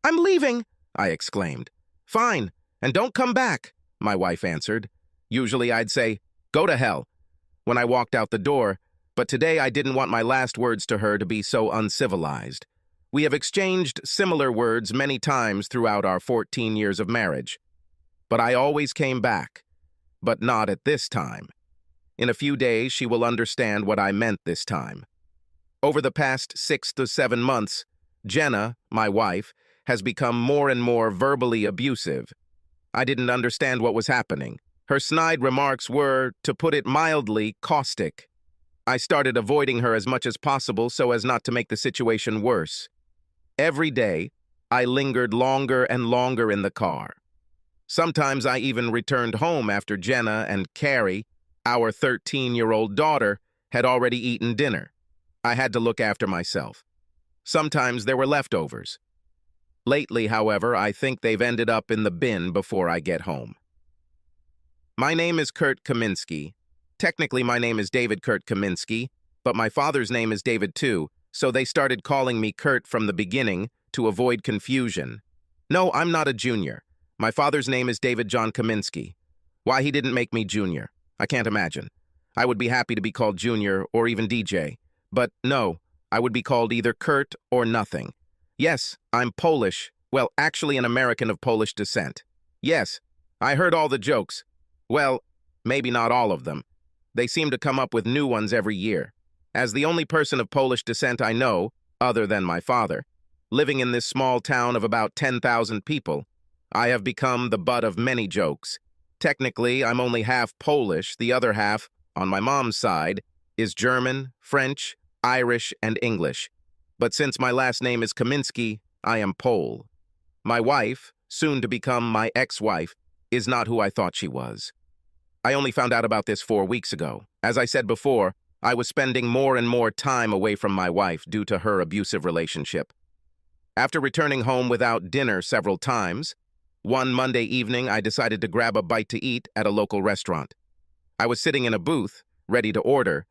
I'm leaving, I exclaimed. Fine, and don't come back, my wife answered. Usually I'd say, go to hell, when I walked out the door, but today I didn't want my last words to her to be so uncivilized. We have exchanged similar words many times throughout our 14 years of marriage. But I always came back, but not at this time. In a few days, she will understand what I meant this time. Over the past 6 to 7 months, Jenna, my wife, has become more and more verbally abusive. I didn't understand what was happening. Her snide remarks were, to put it mildly, caustic. I started avoiding her as much as possible so as not to make the situation worse. Every day, I lingered longer and longer in the car. Sometimes I even returned home after Jenna and Carrie, our 13-year-old daughter, had already eaten dinner. I had to look after myself. Sometimes there were leftovers. Lately, however, I think they've ended up in the bin before I get home. My name is Kurt Kaminsky. Technically, my name is David Kurt Kaminsky, but my father's name is David too, so they started calling me Kurt from the beginning to avoid confusion. No, I'm not a junior. My father's name is David John Kaminsky. Why he didn't make me junior, I can't imagine. I would be happy to be called junior or even DJ. But no, I would be called either Kurt or nothing. Yes, I'm Polish. Well, actually an American of Polish descent. Yes, I heard all the jokes. Well, maybe not all of them. They seem to come up with new ones every year. As the only person of Polish descent I know, other than my father, living in this small town of about 10,000 people, I have become the butt of many jokes. Technically, I'm only half Polish. The other half, on my mom's side, is German, French, Irish, and English. But since my last name is Kaminsky, I am Pole. My wife, soon to become my ex-wife, is not who I thought she was. I only found out about this 4 weeks ago. As I said before, I was spending more and more time away from my wife due to her abusive relationship. After returning home without dinner several times, one Monday evening I decided to grab a bite to eat at a local restaurant. I was sitting in a booth, ready to order,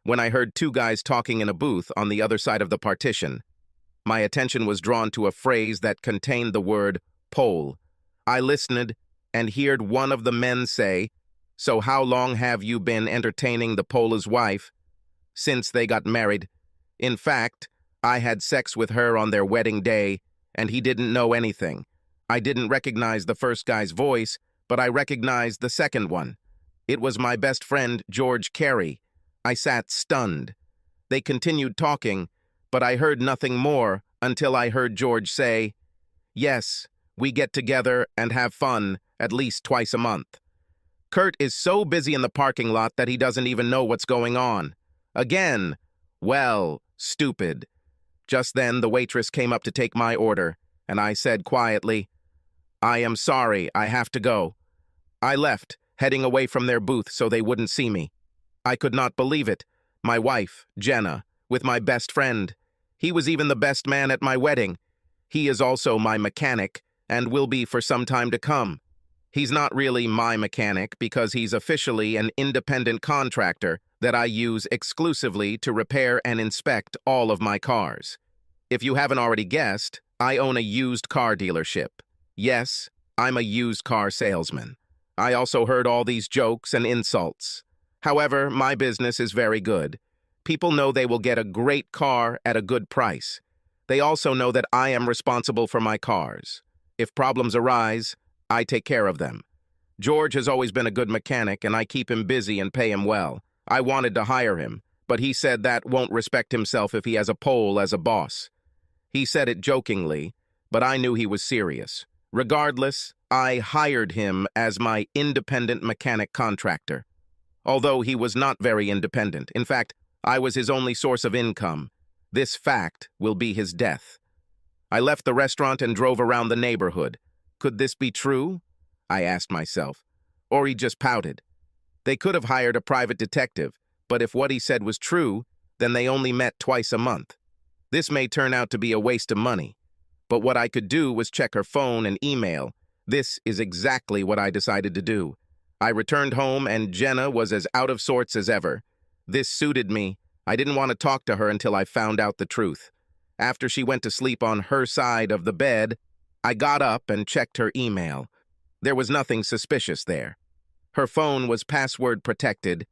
when I heard 2 guys talking in a booth on the other side of the partition. My attention was drawn to a phrase that contained the word Pole. I listened and heard one of the men say, "So how long have you been entertaining the Pole's wife?" "Since they got married. In fact, I had sex with her on their wedding day, and he didn't know anything. I didn't recognize the first guy's voice, but I recognized the second one. It was my best friend, George Carey." I sat stunned. They continued talking, but I heard nothing more until I heard George say, "Yes, we get together and have fun at least twice a month." Kurt is so busy in the parking lot that he doesn't even know what's going on. Again, well, stupid. Just then, the waitress came up to take my order, and I said quietly, "I am sorry, I have to go." I left, heading away from their booth so they wouldn't see me. I could not believe it. My wife, Jenna, with my best friend. He was even the best man at my wedding. He is also my mechanic, and will be for some time to come. He's not really my mechanic because he's officially an independent contractor that I use exclusively to repair and inspect all of my cars. If you haven't already guessed, I own a used car dealership. Yes, I'm a used car salesman. I also heard all these jokes and insults. However, my business is very good. People know they will get a great car at a good price. They also know that I am responsible for my cars. If problems arise, I take care of them. George has always been a good mechanic, and I keep him busy and pay him well. I wanted to hire him, but he said that won't respect himself if he has a Pole as a boss. He said it jokingly, but I knew he was serious. Regardless, I hired him as my independent mechanic contractor. Although he was not very independent. In fact, I was his only source of income. This fact will be his death. I left the restaurant and drove around the neighborhood. Could this be true? I asked myself. Or he just pouted. They could have hired a private detective, but if what he said was true, then they only met twice a month. This may turn out to be a waste of money. But what I could do was check her phone and email. This is exactly what I decided to do. I returned home and Jenna was as out of sorts as ever. This suited me. I didn't want to talk to her until I found out the truth. After she went to sleep on her side of the bed, I got up and checked her email. There was nothing suspicious there. Her phone was password protected,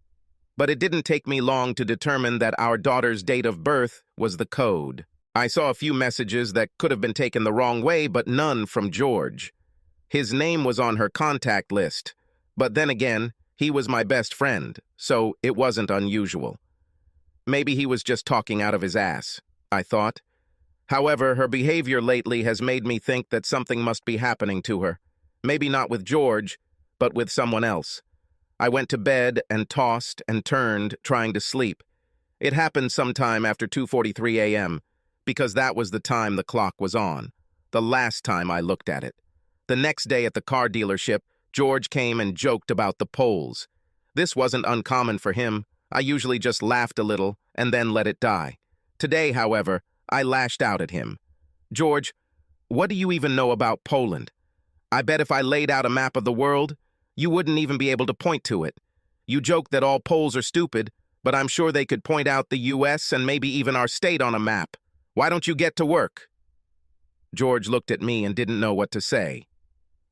but it didn't take me long to determine that our daughter's date of birth was the code. I saw a few messages that could have been taken the wrong way, but none from George. His name was on her contact list, but then again, he was my best friend, so it wasn't unusual. Maybe he was just talking out of his ass, I thought. However, her behavior lately has made me think that something must be happening to her. Maybe not with George, but with someone else. I went to bed and tossed and turned, trying to sleep. It happened sometime after 2:43 a.m., because that was the time the clock was on, the last time I looked at it. The next day at the car dealership, George came and joked about the polls. This wasn't uncommon for him. I usually just laughed a little and then let it die. Today, however, I lashed out at him. "George, what do you even know about Poland? I bet if I laid out a map of the world, you wouldn't even be able to point to it. You joke that all Poles are stupid, but I'm sure they could point out the U.S. and maybe even our state on a map. Why don't you get to work?" George looked at me and didn't know what to say.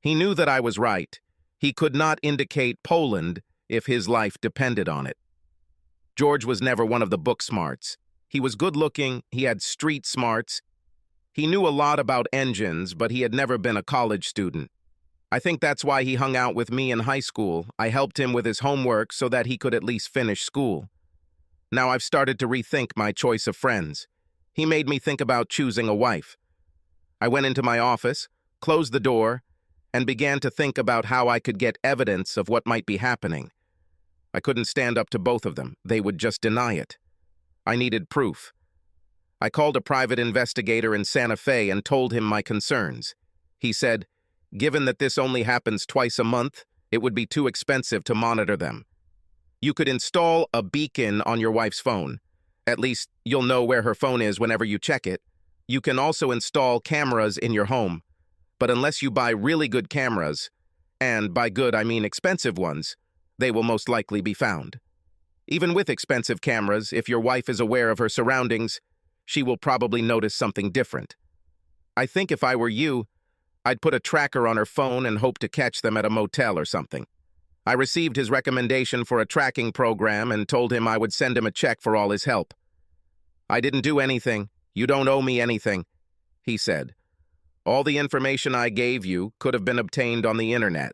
He knew that I was right. He could not indicate Poland if his life depended on it. George was never one of the book smarts. He was good-looking, he had street smarts. He knew a lot about engines, but he had never been a college student. I think that's why he hung out with me in high school. I helped him with his homework so that he could at least finish school. Now I've started to rethink my choice of friends. He made me think about choosing a wife. I went into my office, closed the door, and began to think about how I could get evidence of what might be happening. I couldn't stand up to both of them. They would just deny it. I needed proof. I called a private investigator in Santa Fe and told him my concerns. He said, "Given that this only happens twice a month, it would be too expensive to monitor them. You could install a beacon on your wife's phone. At least you'll know where her phone is whenever you check it. You can also install cameras in your home. But unless you buy really good cameras, and by good I mean expensive ones, they will most likely be found. Even with expensive cameras, if your wife is aware of her surroundings, she will probably notice something different. I think if I were you, I'd put a tracker on her phone and hope to catch them at a motel or something." I received his recommendation for a tracking program and told him I would send him a check for all his help. "I didn't do anything. You don't owe me anything," he said. "All the information I gave you could have been obtained on the internet."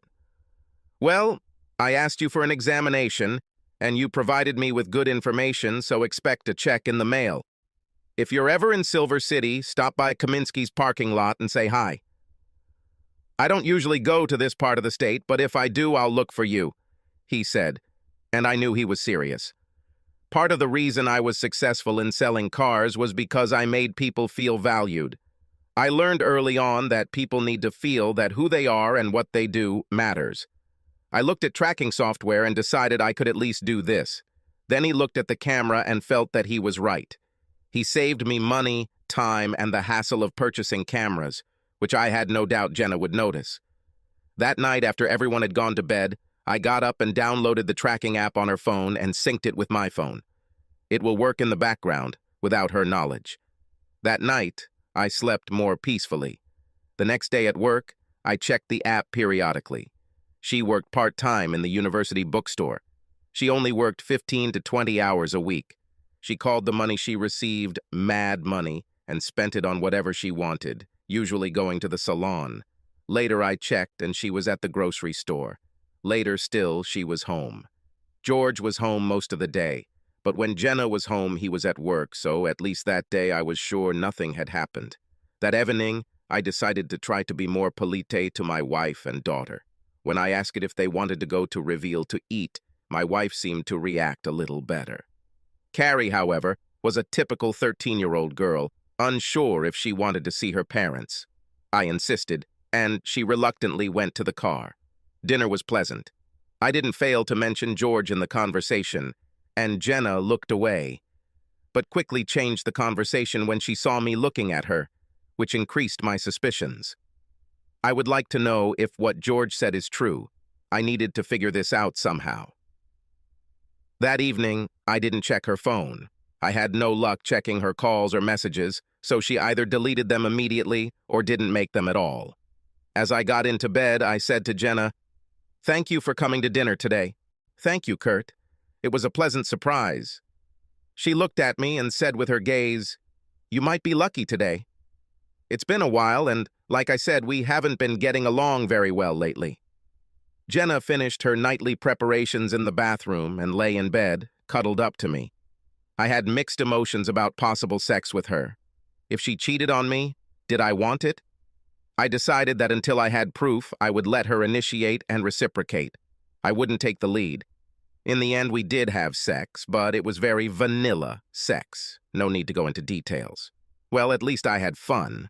"Well, I asked you for an examination, and you provided me with good information, so expect a check in the mail. If you're ever in Silver City, stop by Kaminsky's parking lot and say hi. I don't usually go to this part of the state, but if I do, I'll look for you," he said, and I knew he was serious. Part of the reason I was successful in selling cars was because I made people feel valued. I learned early on that people need to feel that who they are and what they do matters. I looked at tracking software and decided I could at least do this. Then he looked at the camera and felt that he was right. He saved me money, time, and the hassle of purchasing cameras, which I had no doubt Jenna would notice. That night, after everyone had gone to bed, I got up and downloaded the tracking app on her phone and synced it with my phone. It will work in the background, without her knowledge. That night, I slept more peacefully. The next day at work, I checked the app periodically. She worked part-time in the university bookstore. She only worked 15 to 20 hours a week. She called the money she received mad money and spent it on whatever she wanted, usually going to the salon. Later I checked and she was at the grocery store. Later still, she was home. George was home most of the day, but when Jenna was home, he was at work, so at least that day I was sure nothing had happened. That evening, I decided to try to be more polite to my wife and daughter. When I asked if they wanted to go to Reveal to eat, my wife seemed to react a little better. Carrie, however, was a typical 13-year-old girl, unsure if she wanted to see her parents. I insisted, and she reluctantly went to the car. Dinner was pleasant. I didn't fail to mention George in the conversation, and Jenna looked away, but quickly changed the conversation when she saw me looking at her, which increased my suspicions. I would like to know if what George said is true. I needed to figure this out somehow. That evening, I didn't check her phone. I had no luck checking her calls or messages, so she either deleted them immediately or didn't make them at all. As I got into bed, I said to Jenna, "Thank you for coming to dinner today." "Thank you, Kurt. It was a pleasant surprise." She looked at me and said with her gaze, "You might be lucky today. It's been a while, and like I said, we haven't been getting along very well lately." Jenna finished her nightly preparations in the bathroom and lay in bed, cuddled up to me. I had mixed emotions about possible sex with her. If she cheated on me, did I want it? I decided that until I had proof, I would let her initiate and reciprocate. I wouldn't take the lead. In the end, we did have sex, but it was very vanilla sex. No need to go into details. Well, at least I had fun.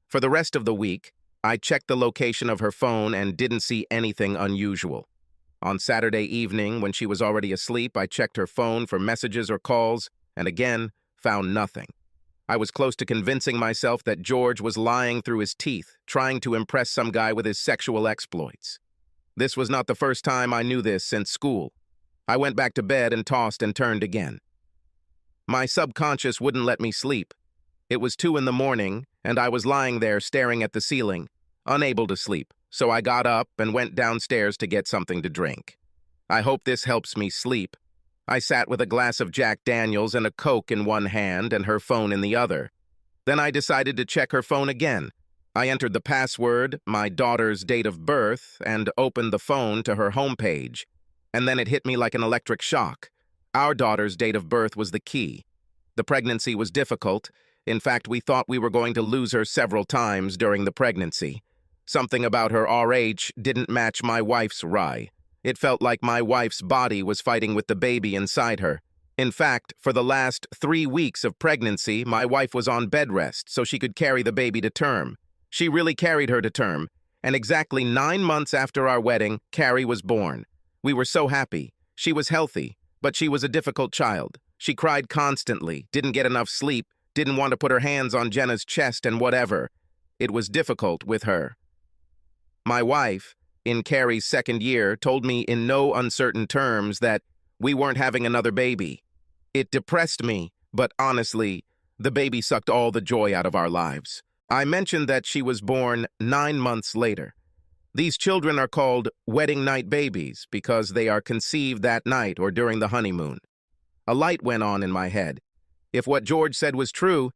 For the rest of the week, I checked the location of her phone and didn't see anything unusual. On Saturday evening, when she was already asleep, I checked her phone for messages or calls, and again, found nothing. I was close to convincing myself that George was lying through his teeth, trying to impress some guy with his sexual exploits. This was not the first time I knew this since school. I went back to bed and tossed and turned again. My subconscious wouldn't let me sleep. It was 2 in the morning, and I was lying there staring at the ceiling, unable to sleep, so I got up and went downstairs to get something to drink. I hope this helps me sleep. I sat with a glass of Jack Daniels and a Coke in one hand and her phone in the other. Then I decided to check her phone again. I entered the password, my daughter's date of birth, and opened the phone to her homepage. And then it hit me like an electric shock. Our daughter's date of birth was the key. The pregnancy was difficult. In fact, we thought we were going to lose her several times during the pregnancy. Something about her RH didn't match my wife's rye. It felt like my wife's body was fighting with the baby inside her. In fact, for the last 3 weeks of pregnancy, my wife was on bed rest so she could carry the baby to term. She really carried her to term, and exactly 9 months after our wedding, Carrie was born. We were so happy. She was healthy, but she was a difficult child. She cried constantly, didn't get enough sleep, didn't want to put her hands on Jenna's chest and whatever. It was difficult with her. My wife, in Carrie's 2nd year, told me in no uncertain terms that we weren't having another baby. It depressed me, but honestly, the baby sucked all the joy out of our lives. I mentioned that she was born 9 months later. These children are called wedding night babies because they are conceived that night or during the honeymoon. A light went on in my head. If what George said was true,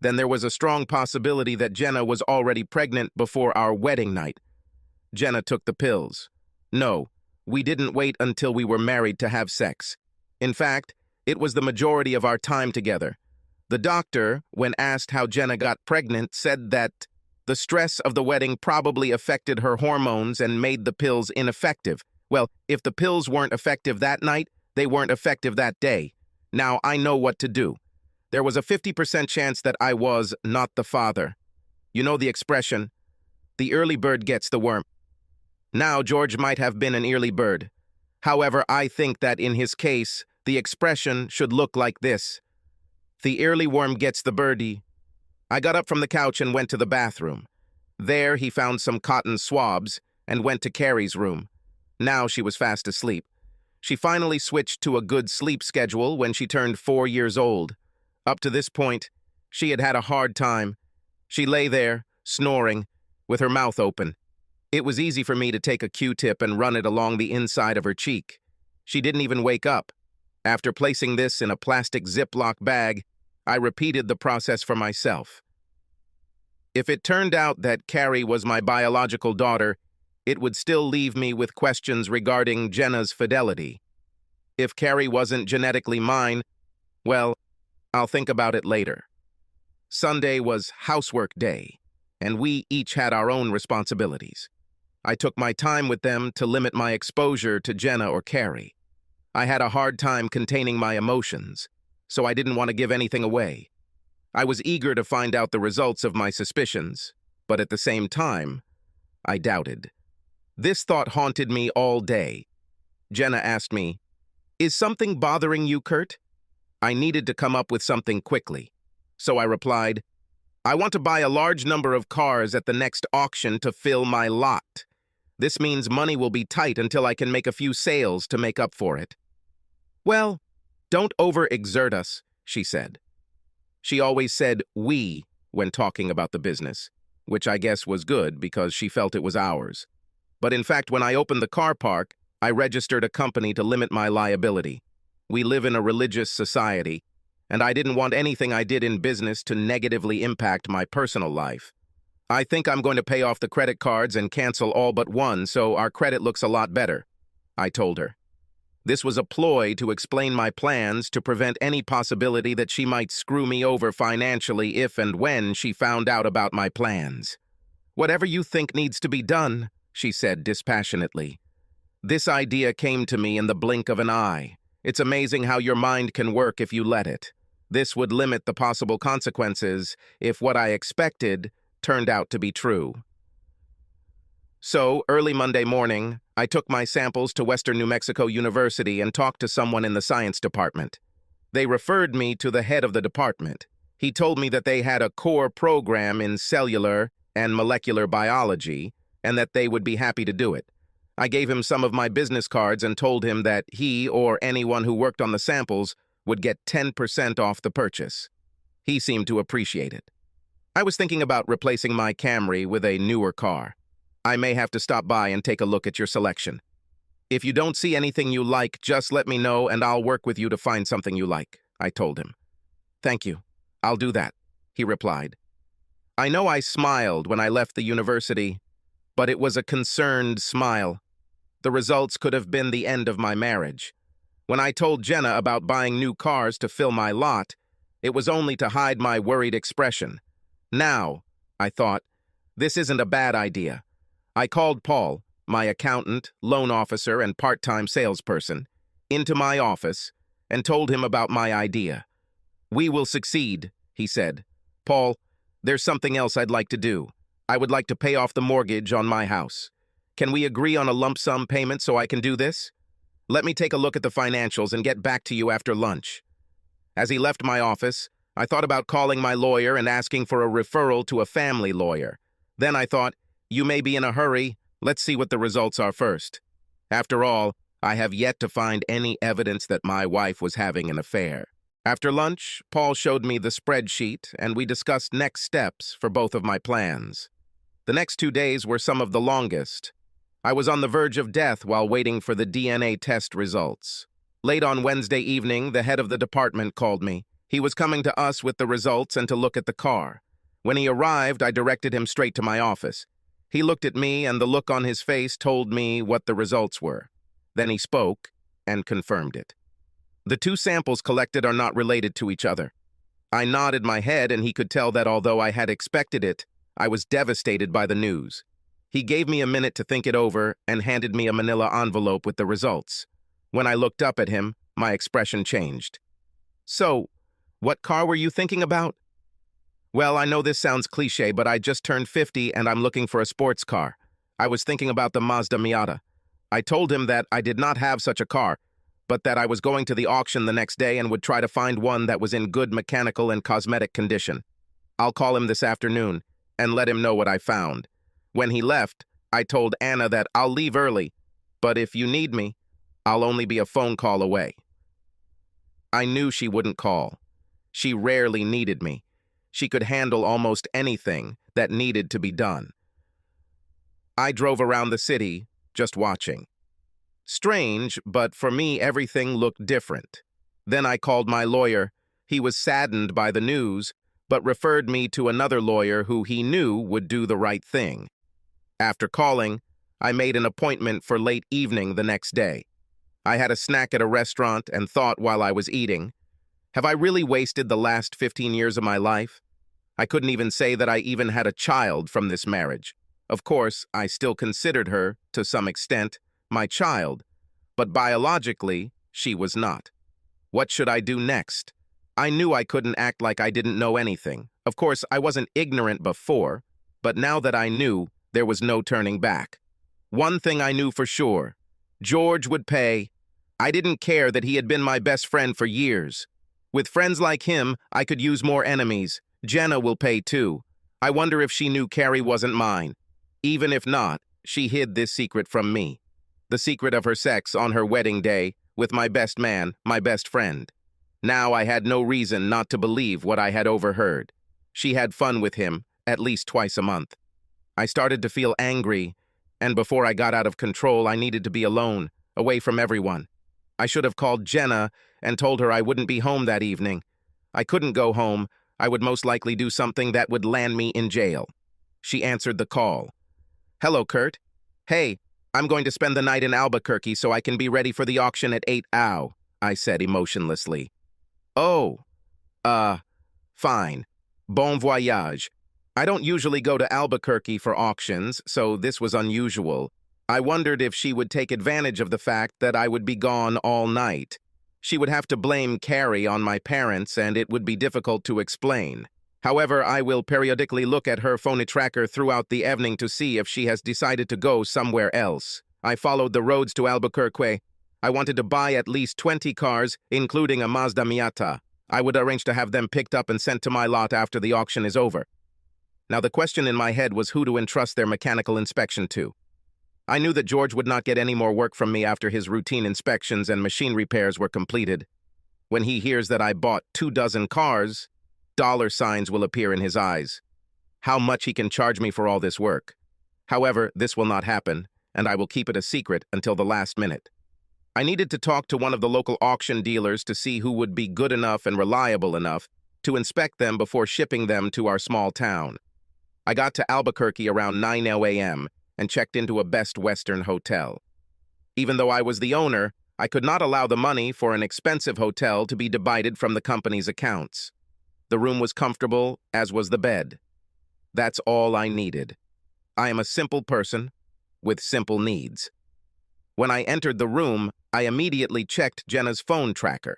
then there was a strong possibility that Jenna was already pregnant before our wedding night. Jenna took the pills. No, we didn't wait until we were married to have sex. In fact, it was the majority of our time together. The doctor, when asked how Jenna got pregnant, said that the stress of the wedding probably affected her hormones and made the pills ineffective. Well, if the pills weren't effective that night, they weren't effective that day. Now I know what to do. There was a 50% chance that I was not the father. You know the expression, the early bird gets the worm. Now George might have been an early bird. However, I think that in his case, the expression should look like this. The early worm gets the birdie. I got up from the couch and went to the bathroom. There he found some cotton swabs and went to Carrie's room. Now she was fast asleep. She finally switched to a good sleep schedule when she turned 4 years old. Up to this point, she had had a hard time. She lay there, snoring, with her mouth open. It was easy for me to take a Q-tip and run it along the inside of her cheek. She didn't even wake up. After placing this in a plastic Ziploc bag, I repeated the process for myself. If it turned out that Carrie was my biological daughter, it would still leave me with questions regarding Jenna's fidelity. If Carrie wasn't genetically mine, well, I'll think about it later. Sunday was housework day, and we each had our own responsibilities. I took my time with them to limit my exposure to Jenna or Carrie. I had a hard time containing my emotions, so I didn't want to give anything away. I was eager to find out the results of my suspicions, but at the same time, I doubted. This thought haunted me all day. Jenna asked me, "Is something bothering you, Kurt?" I needed to come up with something quickly, so I replied, "I want to buy a large number of cars at the next auction to fill my lot. This means money will be tight until I can make a few sales to make up for it." "Well, don't overexert us," she said. She always said we when talking about the business, which I guess was good because she felt it was ours. But in fact, when I opened the car park, I registered a company to limit my liability. We live in a religious society, and I didn't want anything I did in business to negatively impact my personal life. I think I'm going to pay off the credit cards and cancel all but one so our credit looks a lot better, I told her. This was a ploy to explain my plans to prevent any possibility that she might screw me over financially if and when she found out about my plans. Whatever you think needs to be done, she said dispassionately. This idea came to me in the blink of an eye. It's amazing how your mind can work if you let it. This would limit the possible consequences if what I expected turned out to be true. So, early Monday morning, I took my samples to Western New Mexico University and talked to someone in the science department. They referred me to the head of the department. He told me that they had a core program in cellular and molecular biology and that they would be happy to do it. I gave him some of my business cards and told him that he or anyone who worked on the samples would get 10% off the purchase. He seemed to appreciate it. I was thinking about replacing my Camry with a newer car. I may have to stop by and take a look at your selection. If you don't see anything you like, just let me know and I'll work with you to find something you like, I told him. Thank you. I'll do that, he replied. I know I smiled when I left the university, but it was a concerned smile. The results could have been the end of my marriage. When I told Jenna about buying new cars to fill my lot, it was only to hide my worried expression. Now, I thought, this isn't a bad idea. I called Paul, my accountant, loan officer, and part-time salesperson, into my office and told him about my idea. We will succeed, he said. Paul, there's something else I'd like to do. I would like to pay off the mortgage on my house. Can we agree on a lump sum payment so I can do this? Let me take a look at the financials and get back to you after lunch. As he left my office, I thought about calling my lawyer and asking for a referral to a family lawyer. Then I thought, you may be in a hurry, let's see what the results are first. After all, I have yet to find any evidence that my wife was having an affair. After lunch, Paul showed me the spreadsheet and we discussed next steps for both of my plans. The next 2 days were some of the longest. I was on the verge of death while waiting for the DNA test results. Late on Wednesday evening, the head of the department called me. He was coming to us with the results and to look at the car. When he arrived, I directed him straight to my office. He looked at me, and the look on his face told me what the results were. Then he spoke and confirmed it. The two samples collected are not related to each other. I nodded my head, and he could tell that although I had expected it, I was devastated by the news. He gave me a minute to think it over and handed me a manila envelope with the results. When I looked up at him, my expression changed. So, what car were you thinking about? Well, I know this sounds cliché, but I just turned 50 and I'm looking for a sports car. I was thinking about the Mazda Miata. I told him that I did not have such a car, but that I was going to the auction the next day and would try to find one that was in good mechanical and cosmetic condition. I'll call him this afternoon and let him know what I found. When he left, I told Anna that I'll leave early, but if you need me, I'll only be a phone call away. I knew she wouldn't call. She rarely needed me. She could handle almost anything that needed to be done. I drove around the city, just watching. Strange, but for me everything looked different. Then I called my lawyer. He was saddened by the news, but referred me to another lawyer who he knew would do the right thing. After calling, I made an appointment for late evening the next day. I had a snack at a restaurant and thought while I was eating, have I really wasted the last 15 years of my life? I couldn't even say that I even had a child from this marriage. Of course, I still considered her, to some extent, my child, but biologically, she was not. What should I do next? I knew I couldn't act like I didn't know anything. Of course, I wasn't ignorant before, but now that I knew, there was no turning back. One thing I knew for sure, George would pay. I didn't care that he had been my best friend for years. With friends like him, I could use more enemies. Jenna will pay too. I wonder if she knew Carrie wasn't mine. Even if not, she hid this secret from me. The secret of her sex on her wedding day with my best man, my best friend. Now I had no reason not to believe what I had overheard. She had fun with him, at least twice a month. I started to feel angry, and before I got out of control, I needed to be alone, away from everyone. I should have called Jenna and told her I wouldn't be home that evening. I couldn't go home. I would most likely do something that would land me in jail. She answered the call. "Hello, Kurt. Hey, I'm going to spend the night in Albuquerque so I can be ready for the auction at 8 ow, I said emotionlessly. Oh, fine. Bon voyage. I don't usually go to Albuquerque for auctions, so this was unusual. I wondered if she would take advantage of the fact that I would be gone all night. She would have to blame Carrie on my parents, and it would be difficult to explain. However, I will periodically look at her phone tracker throughout the evening to see if she has decided to go somewhere else. I followed the roads to Albuquerque. I wanted to buy at least 20 cars, including a Mazda Miata. I would arrange to have them picked up and sent to my lot after the auction is over. Now, the question in my head was who to entrust their mechanical inspection to. I knew that George would not get any more work from me after his routine inspections and machine repairs were completed. When he hears that I bought 24 cars, dollar signs will appear in his eyes. How much he can charge me for all this work. However, this will not happen, and I will keep it a secret until the last minute. I needed to talk to one of the local auction dealers to see who would be good enough and reliable enough to inspect them before shipping them to our small town. I got to Albuquerque around 9 a.m. and checked into a Best Western hotel. Even though I was the owner, I could not allow the money for an expensive hotel to be debited from the company's accounts. The room was comfortable, as was the bed. That's all I needed. I am a simple person with simple needs. When I entered the room, I immediately checked Jenna's phone tracker.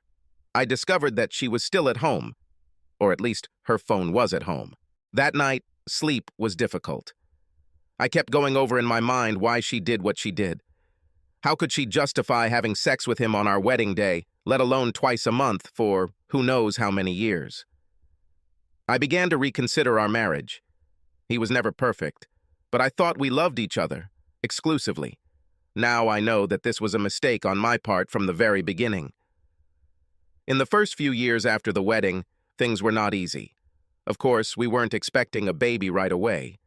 I discovered that she was still at home, or at least her phone was at home. That night, sleep was difficult. I kept going over in my mind why she did what she did. How could she justify having sex with him on our wedding day, let alone twice a month for who knows how many years? I began to reconsider our marriage. He was never perfect, but I thought we loved each other, exclusively. Now I know that this was a mistake on my part from the very beginning. In the first few years after the wedding, things were not easy. Of course, we weren't expecting a baby right away.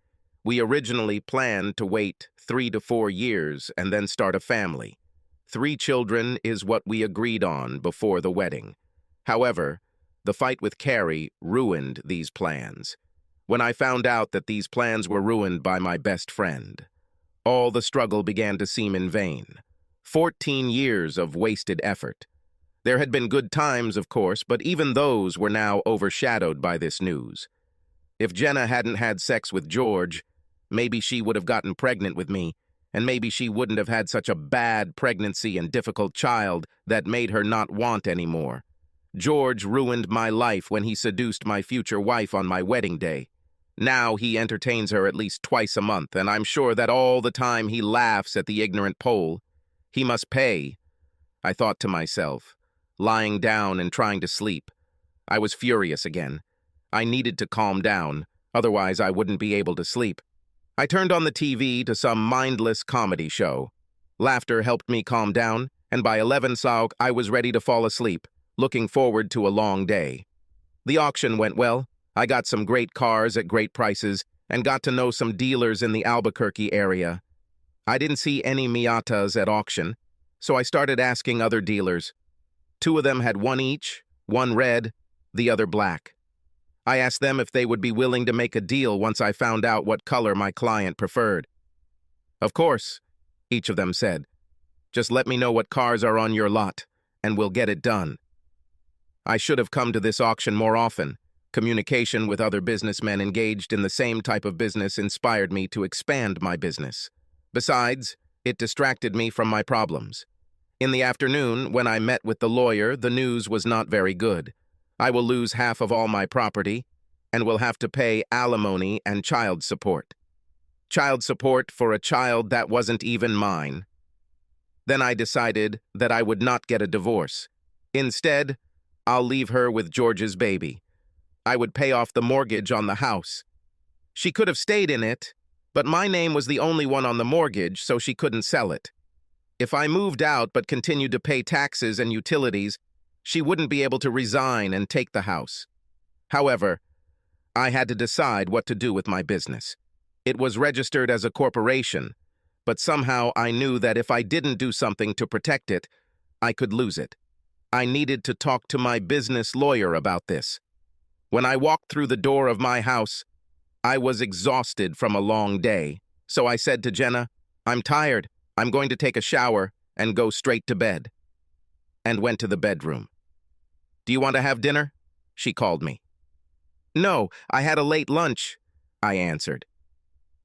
We originally planned to wait 3 to 4 years and then start a family. 3 children is what we agreed on before the wedding. However, the fight with Carrie ruined these plans. When I found out that these plans were ruined by my best friend, all the struggle began to seem in vain. 14 years of wasted effort. There had been good times, of course, but even those were now overshadowed by this news. If Jenna hadn't had sex with George, maybe she would have gotten pregnant with me, and maybe she wouldn't have had such a bad pregnancy and difficult child that made her not want anymore. George ruined my life when he seduced my future wife on my wedding day. Now he entertains her at least twice a month, and I'm sure that all the time he laughs at the ignorant Pole. He must pay, I thought to myself, lying down and trying to sleep. I was furious again. I needed to calm down, otherwise I wouldn't be able to sleep. I turned on the TV to some mindless comedy show. Laughter helped me calm down, and by 11 o'clock I was ready to fall asleep, looking forward to a long day. The auction went well. I got some great cars at great prices and got to know some dealers in the Albuquerque area. I didn't see any Miatas at auction, so I started asking other dealers. 2 of them had one each, one red, the other black. I asked them if they would be willing to make a deal once I found out what color my client preferred. Of course, each of them said. Just let me know what cars are on your lot, and we'll get it done. I should have come to this auction more often. Communication with other businessmen engaged in the same type of business inspired me to expand my business. Besides, it distracted me from my problems. In the afternoon, when I met with the lawyer, the news was not very good. I will lose half of all my property and will have to pay alimony and child support. Child support for a child that wasn't even mine. Then I decided that I would not get a divorce. Instead, I'll leave her with George's baby. I would pay off the mortgage on the house. She could have stayed in it, but my name was the only one on the mortgage, so she couldn't sell it. If I moved out but continued to pay taxes and utilities, She wouldn't be able to resign and take the house. However, I had to decide what to do with my business. It was registered as a corporation, but somehow I knew that if I didn't do something to protect it, I could lose it. I needed to talk to my business lawyer about this. When I walked through the door of my house, I was exhausted from a long day, so I said to Jenna, "I'm tired. I'm going to take a shower and go straight to bed," and went to the bedroom. "Do you want to have dinner?" she called me. "No, I had a late lunch," I answered.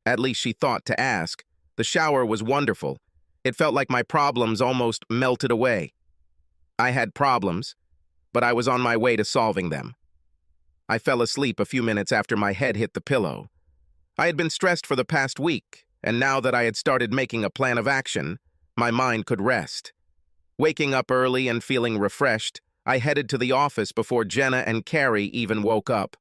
At least she thought to ask. The shower was wonderful. It felt like my problems almost melted away. I had problems, but I was on my way to solving them. I fell asleep a few minutes after my head hit the pillow. I had been stressed for the past week, and now that I had started making a plan of action, my mind could rest. Waking up early and feeling refreshed, I headed to the office before Jenna and Carrie even woke up.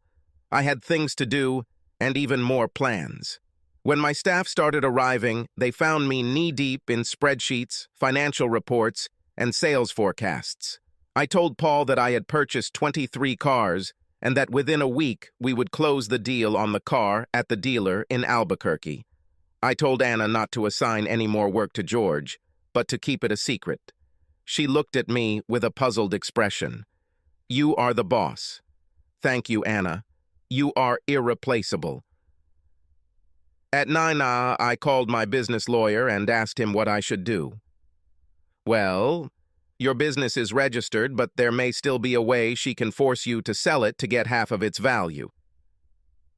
I had things to do and even more plans. When my staff started arriving, they found me knee-deep in spreadsheets, financial reports, and sales forecasts. I told Paul that I had purchased 23 cars and that within a week we would close the deal on the car at the dealer in Albuquerque. I told Anna not to assign any more work to George, but to keep it a secret. She looked at me with a puzzled expression. "You are the boss." "Thank you, Anna. You are irreplaceable." At 9, I called my business lawyer and asked him what I should do. "Well, your business is registered, but there may still be a way she can force you to sell it to get half of its value.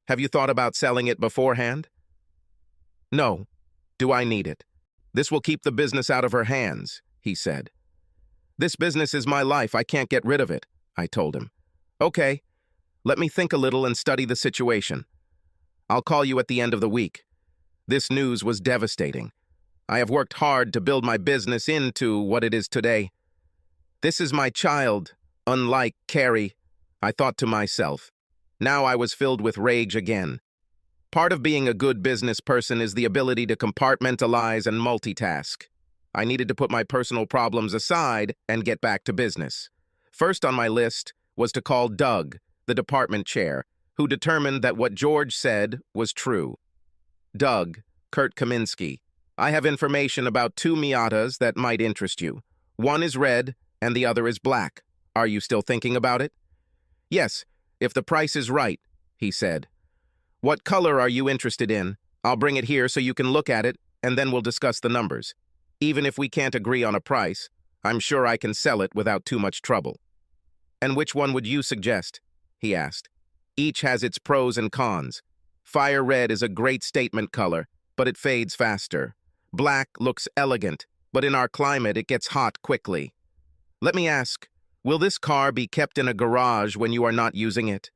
Have you thought about selling it beforehand?" "No. Do I need it? This will keep the business out of her hands," he said. "This business is my life. I can't get rid of it," I told him. "Okay, let me think a little and study the situation. I'll call you at the end of the week." This news was devastating. I have worked hard to build my business into what it is today. This is my child, unlike Carrie, I thought to myself. Now I was filled with rage again. Part of being a good business person is the ability to compartmentalize and multitask. I needed to put my personal problems aside and get back to business. First on my list was to call Doug, the department chair, who determined that what George said was true. "Doug, Kurt Kaminsky, I have information about 2 Miatas that might interest you. One is red and the other is black. Are you still thinking about it?" "Yes, if the price is right," he said. "What color are you interested in? I'll bring it here so you can look at it, and then we'll discuss the numbers. Even if we can't agree on a price, I'm sure I can sell it without too much trouble." "And which one would you suggest?" he asked. "Each has its pros and cons. Fire red is a great statement color, but it fades faster. Black looks elegant, but in our climate it gets hot quickly. Let me ask, will this car be kept in a garage when you are not using it?"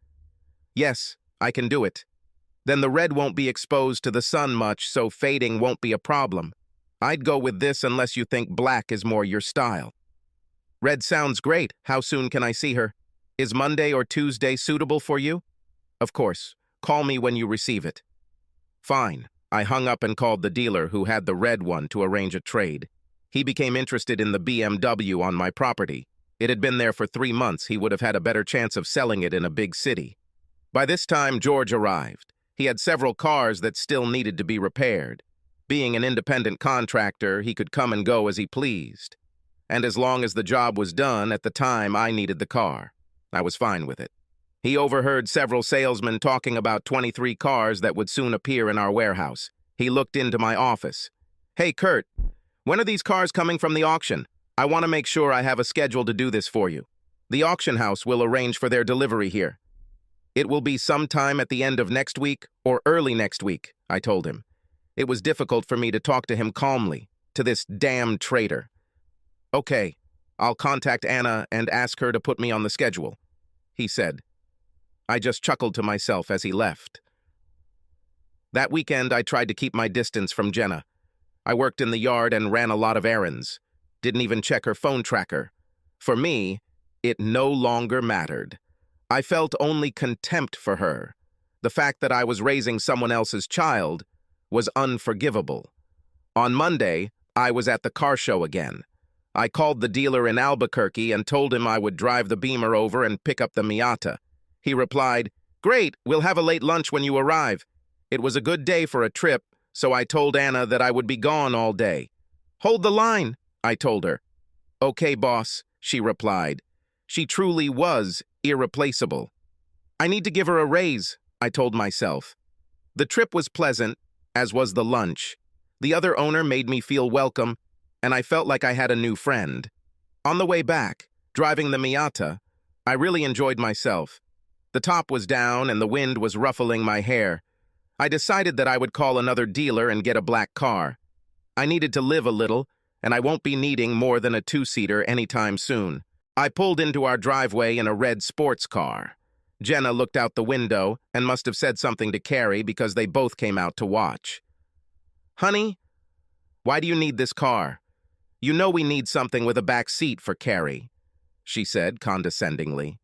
"Yes, I can do it. Then the red won't be exposed to the sun much, so fading won't be a problem. I'd go with this unless you think black is more your style." "Red sounds great. How soon can I see her? Is Monday or Tuesday suitable for you?" "Of course. Call me when you receive it." Fine. I hung up and called the dealer who had the red one to arrange a trade. He became interested in the BMW on my property. It had been there for 3 months. He would have had a better chance of selling it in a big city. By this time, George arrived. He had several cars that still needed to be repaired. Being an independent contractor, he could come and go as he pleased. And as long as the job was done, at the time I needed the car. I was fine with it. He overheard several salesmen talking about 23 cars that would soon appear in our warehouse. He looked into my office. "Hey, Kurt, when are these cars coming from the auction? I want to make sure I have a schedule to do this for you. The auction house will arrange for their delivery here." "It will be sometime at the end of next week or early next week," I told him. It was difficult for me to talk to him calmly, to this damn traitor. "Okay, I'll contact Anna and ask her to put me on the schedule," he said. I just chuckled to myself as he left. That weekend, I tried to keep my distance from Jenna. I worked in the yard and ran a lot of errands. Didn't even check her phone tracker. For me, it no longer mattered. I felt only contempt for her. The fact that I was raising someone else's child was unforgivable. On Monday, I was at the car show again. I called the dealer in Albuquerque and told him I would drive the Beamer over and pick up the Miata. He replied, "Great, we'll have a late lunch when you arrive." It was a good day for a trip, so I told Anna that I would be gone all day. "Hold the line," I told her. "Okay, boss," she replied. She truly was irreplaceable. I need to give her a raise, I told myself. The trip was pleasant, as was the lunch. The other owner made me feel welcome, and I felt like I had a new friend. On the way back, driving the Miata, I really enjoyed myself. The top was down and the wind was ruffling my hair. I decided that I would call another dealer and get a black car. I needed to live a little, and I won't be needing more than a two-seater anytime soon. I pulled into our driveway in a red sports car. Jenna looked out the window and must have said something to Carrie because they both came out to watch. "Honey, why do you need this car? You know we need something with a back seat for Carrie," she said condescendingly.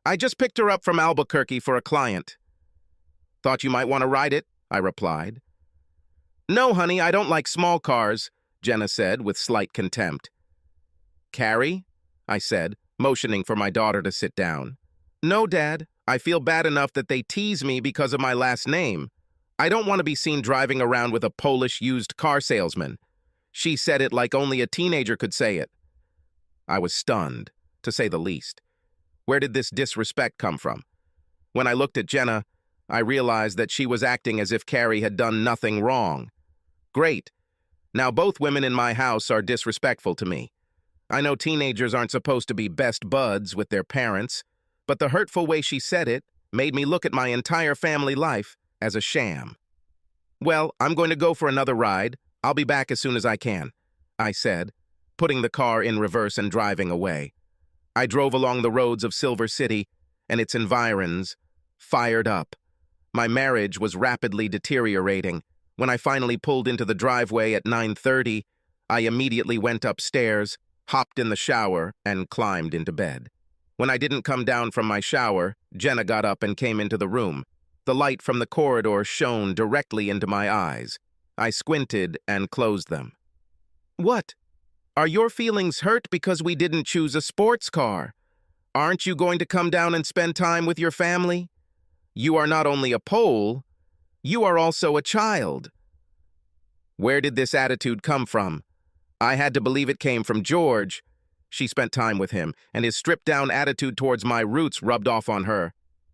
"I just picked her up from Albuquerque for a client." "Thought you might want to ride it," I replied. "No, honey, I don't like small cars," Jenna said with slight contempt. "Carrie?" I said, motioning for my daughter to sit down. "No, Dad. I feel bad enough that they tease me because of my last name. I don't want to be seen driving around with a Polish used car salesman." She said it like only a teenager could say it. I was stunned, to say the least. Where did this disrespect come from? When I looked at Jenna, I realized that she was acting as if Carrie had done nothing wrong. Great. Now both women in my house are disrespectful to me. I know teenagers aren't supposed to be best buds with their parents, but the hurtful way she said it made me look at my entire family life as a sham. "Well, I'm going to go for another ride. I'll be back as soon as I can," I said, putting the car in reverse and driving away. I drove along the roads of Silver City and its environs, fired up. My marriage was rapidly deteriorating. When I finally pulled into the driveway at 9:30, I immediately went upstairs, hopped in the shower, and climbed into bed. When I didn't come down from my shower, Jenna got up and came into the room. The light from the corridor shone directly into my eyes. I squinted and closed them. "What? Are your feelings hurt because we didn't choose a sports car? Aren't you going to come down and spend time with your family? You are not only a Pole, you are also a child." Where did this attitude come from? I had to believe it came from George. She spent time with him, and his stripped-down attitude towards my roots rubbed off on her.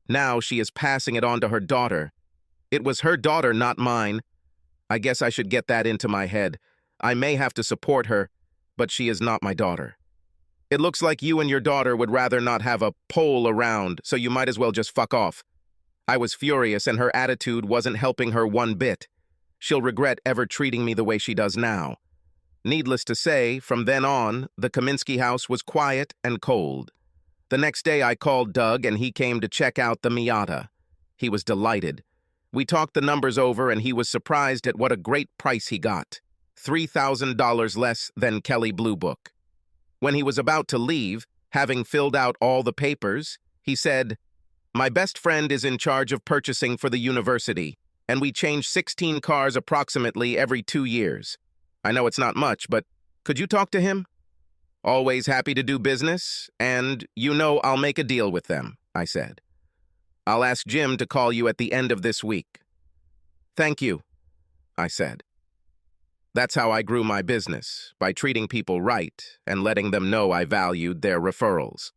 Now she is passing it on to her daughter. It was her daughter, not mine. I guess I should get that into my head. I may have to support her, but she is not my daughter. It looks like you and your daughter would rather not have a Pole around, so you might as well just fuck off. I was furious, and her attitude wasn't helping her one bit. She'll regret ever treating me the way she does now. Needless to say, from then on, the Kaminsky house was quiet and cold. The next day I called Doug and he came to check out the Miata. He was delighted. We talked the numbers over and he was surprised at what a great price he got. $3,000 less than Kelley Blue Book. When he was about to leave, having filled out all the papers, he said, "My best friend is in charge of purchasing for the university, and we change 16 cars approximately every 2 years. I know it's not much, but could you talk to him? Always happy to do business, and you know I'll make a deal with them," I said. "I'll ask Jim to call you at the end of this week." "Thank you," I said. That's how I grew my business, by treating people right and letting them know I valued their referrals.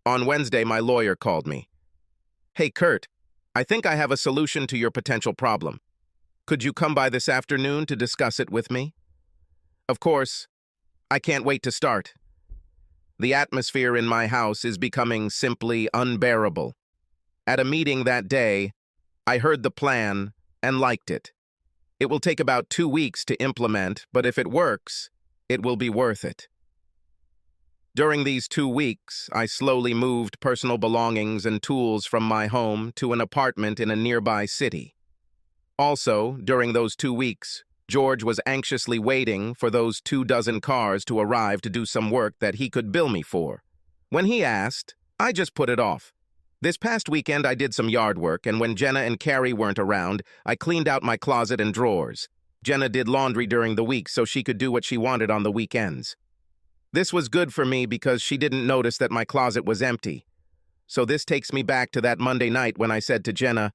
On Wednesday, my lawyer called me. "Hey, Kurt, I think I have a solution to your potential problem. Could you come by this afternoon to discuss it with me?" Of course, I can't wait to start. The atmosphere in my house is becoming simply unbearable. At a meeting that day, I heard the plan and liked it. It will take about 2 weeks to implement, but if it works, it will be worth it. During these 2 weeks, I slowly moved personal belongings and tools from my home to an apartment in a nearby city. Also, during those 2 weeks, George was anxiously waiting for those 24 cars to arrive to do some work that he could bill me for. When he asked, I just put it off. This past weekend, I did some yard work, and when Jenna and Carrie weren't around, I cleaned out my closet and drawers. Jenna did laundry during the week so she could do what she wanted on the weekends. This was good for me because she didn't notice that my closet was empty. So this takes me back to that Monday night when I said to Jenna,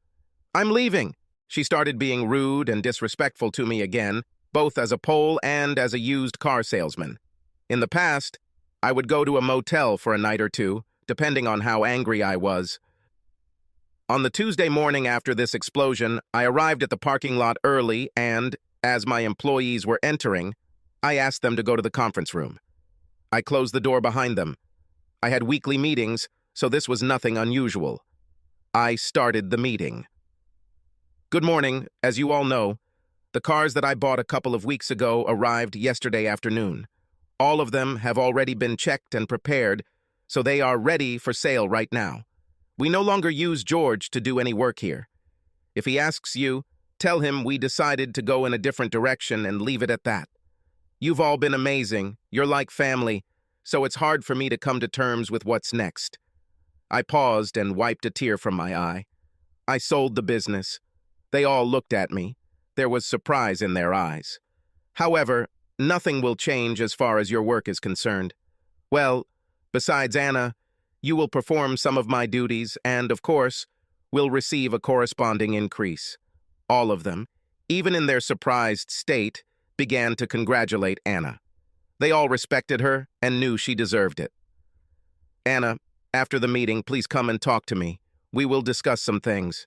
"I'm leaving." She started being rude and disrespectful to me again, both as a Pole and as a used car salesman. In the past, I would go to a motel for a night or two, depending on how angry I was. On the Tuesday morning after this explosion, I arrived at the parking lot early and, as my employees were entering, I asked them to go to the conference room. I closed the door behind them. I had weekly meetings, so this was nothing unusual. I started the meeting. "Good morning. As you all know, the cars that I bought a couple of weeks ago arrived yesterday afternoon. All of them have already been checked and prepared, so they are ready for sale right now. We no longer use George to do any work here. If he asks you, tell him we decided to go in a different direction and leave it at that. You've all been amazing. You're like family, so it's hard for me to come to terms with what's next." I paused and wiped a tear from my eye. I sold the business. They all looked at me. There was surprise in their eyes. "However, nothing will change as far as your work is concerned. Well, besides Anna, you will perform some of my duties and, of course, will receive a corresponding increase." All of them, even in their surprised state, began to congratulate Anna. They all respected her and knew she deserved it. "Anna, after the meeting, please come and talk to me. We will discuss some things.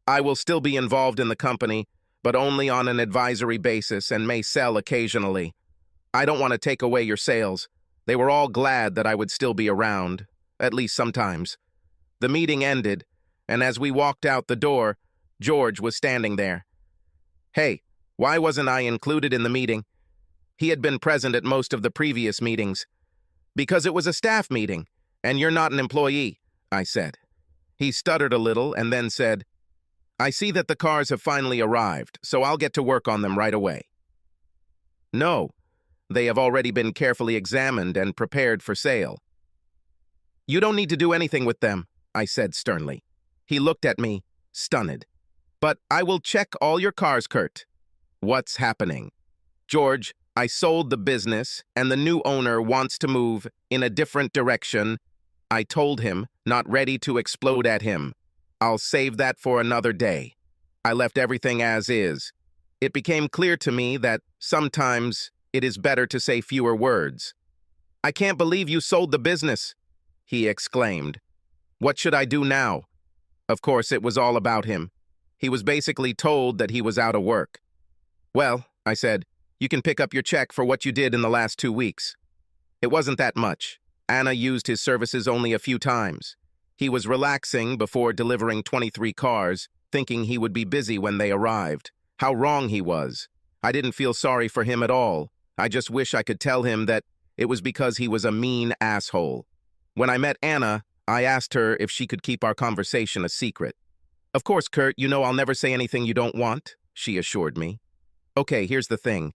I will still be involved in the company, but only on an advisory basis and may sell occasionally. I don't want to take away your sales." They were all glad that I would still be around, at least sometimes. The meeting ended, and as we walked out the door, George was standing there. "Hey, why wasn't I included in the meeting?" He had been present at most of the previous meetings. "Because it was a staff meeting, and you're not an employee," I said. He stuttered a little and then said, "I see that the cars have finally arrived, so I'll get to work on them right away." "No, they have already been carefully examined and prepared for sale." "You don't need to do anything with them," I said sternly. He looked at me, stunned. "But I will check all your cars, Kurt." "What's happening?" "George, I sold the business, and the new owner wants to move in a different direction." I told him, not ready to explode at him. "I'll save that for another day." I left everything as is. It became clear to me that sometimes it is better to say fewer words. "I can't believe you sold the business," he exclaimed. "What should I do now?" Of course, it was all about him. He was basically told that he was out of work. "Well," I said, "you can pick up your check for what you did in the last 2 weeks." It wasn't that much. Anna used his services only a few times. He was relaxing before delivering 23 cars, thinking he would be busy when they arrived. How wrong he was. I didn't feel sorry for him at all. I just wish I could tell him that it was because he was a mean asshole. When I met Anna, I asked her if she could keep our conversation a secret. "Of course, Kurt, you know I'll never say anything you don't want," she assured me. "Okay, here's the thing.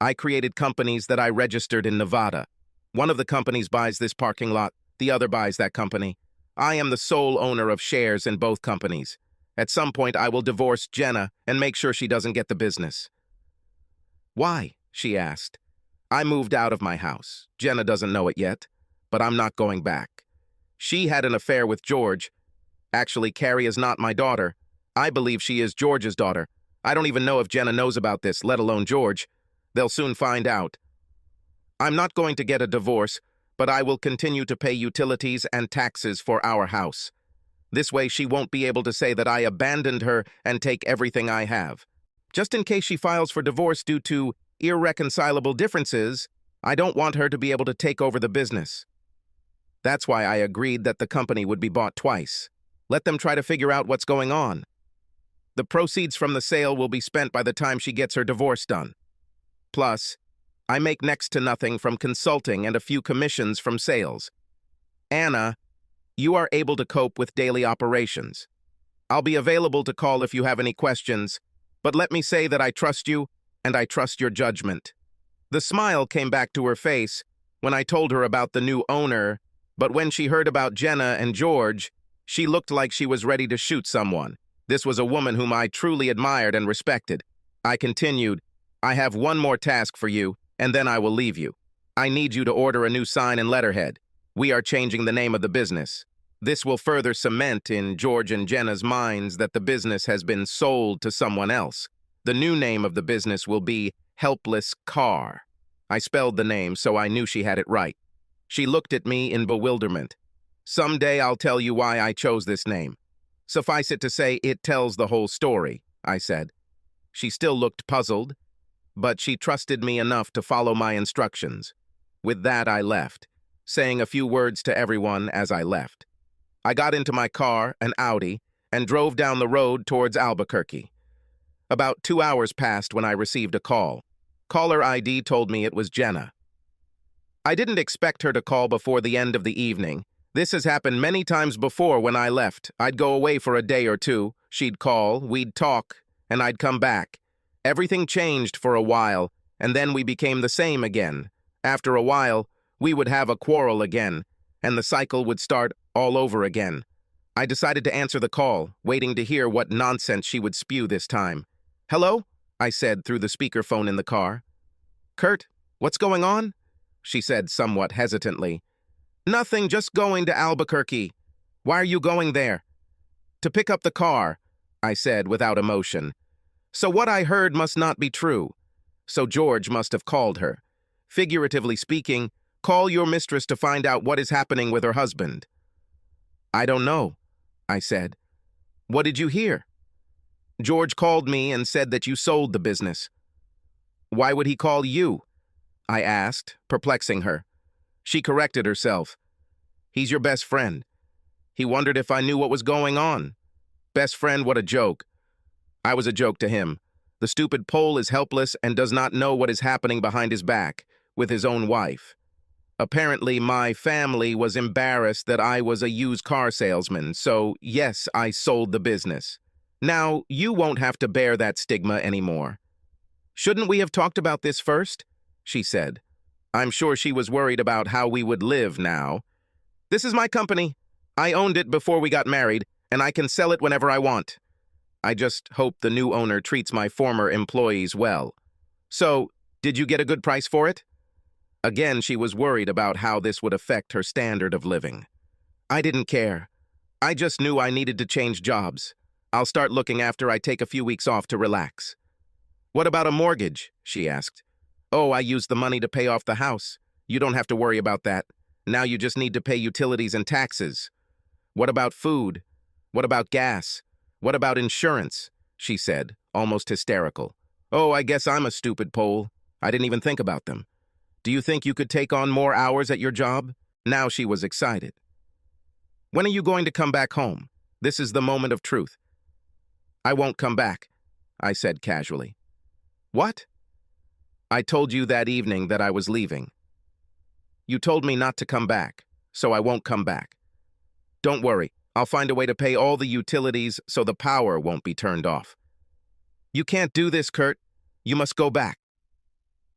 I created companies that I registered in Nevada. One of the companies buys this parking lot, the other buys that company. I am the sole owner of shares in both companies. At some point, I will divorce Jenna and make sure she doesn't get the business." "Why?" she asked. "I moved out of my house. Jenna doesn't know it yet, but I'm not going back. She had an affair with George. Actually, Carrie is not my daughter. I believe she is George's daughter. I don't even know if Jenna knows about this, let alone George. They'll soon find out. I'm not going to get a divorce, but I will continue to pay utilities and taxes for our house. This way she won't be able to say that I abandoned her and take everything I have. Just in case she files for divorce due to irreconcilable differences, I don't want her to be able to take over the business. That's why I agreed that the company would be bought twice. Let them try to figure out what's going on. The proceeds from the sale will be spent by the time she gets her divorce done. Plus, I make next to nothing from consulting and a few commissions from sales. Anna, you are able to cope with daily operations. I'll be available to call if you have any questions, but let me say that I trust you and I trust your judgment." The smile came back to her face when I told her about the new owner, but when she heard about Jenna and George, she looked like she was ready to shoot someone. This was a woman whom I truly admired and respected. I continued, "I have one more task for you, and then I will leave you. I need you to order a new sign and letterhead. We are changing the name of the business. This will further cement in George and Jenna's minds that the business has been sold to someone else. The new name of the business will be Helpless Car. I spelled the name, so I knew she had it right. She looked at me in bewilderment. Someday I'll tell you why I chose this name. Suffice it to say, it tells the whole story, I said. She still looked puzzled, but she trusted me enough to follow my instructions. With that, I left, saying a few words to everyone as I left. I got into my car, an Audi, and drove down the road towards Albuquerque. About 2 hours passed when I received a call. Caller ID told me it was Jenna. I didn't expect her to call before the end of the evening. This has happened many times before when I left. I'd go away for a day or two, she'd call, we'd talk, and I'd come back. Everything changed for a while, and then we became the same again. After a while, we would have a quarrel again, and the cycle would start all over again. I decided to answer the call, waiting to hear what nonsense she would spew this time. "Hello?" I said through the speakerphone in the car. "Kurt, what's going on?" she said somewhat hesitantly. "Nothing, just going to Albuquerque." "Why are you going there?" "To pick up the car," I said without emotion. So what I heard must not be true. So George must have called her. Figuratively speaking, call your mistress to find out what is happening with her husband. "I don't know," I said. "What did you hear?" "George called me and said that you sold the business." "Why would he call you?" I asked, perplexing her. She corrected herself. "He's your best friend. He wondered if I knew what was going on." Best friend, what a joke. I was a joke to him. The stupid Pole is helpless and does not know what is happening behind his back, with his own wife. Apparently, my family was embarrassed that I was a used car salesman, so yes, I sold the business. Now, you won't have to bear that stigma anymore. "Shouldn't we have talked about this first?" she said. I'm sure she was worried about how we would live now. "This is my company. I owned it before we got married, and I can sell it whenever I want. I just hope the new owner treats my former employees well." "So, did you get a good price for it?" Again, she was worried about how this would affect her standard of living. I didn't care. I just knew I needed to change jobs. I'll start looking after I take a few weeks off to relax. "What about a mortgage?" she asked. "Oh, I used the money to pay off the house. You don't have to worry about that. Now you just need to pay utilities and taxes." "What about food? What about gas? What about insurance?" she said, almost hysterical. "Oh, I guess I'm a stupid Pole. I didn't even think about them. Do you think you could take on more hours at your job?" Now she was excited. "When are you going to come back home? This is the moment of truth." "I won't come back," I said casually. "What?" "I told you that evening that I was leaving." "You told me not to come back, so I won't come back. Don't worry, I'll find a way to pay all the utilities so the power won't be turned off." "You can't do this, Kurt. You must go back."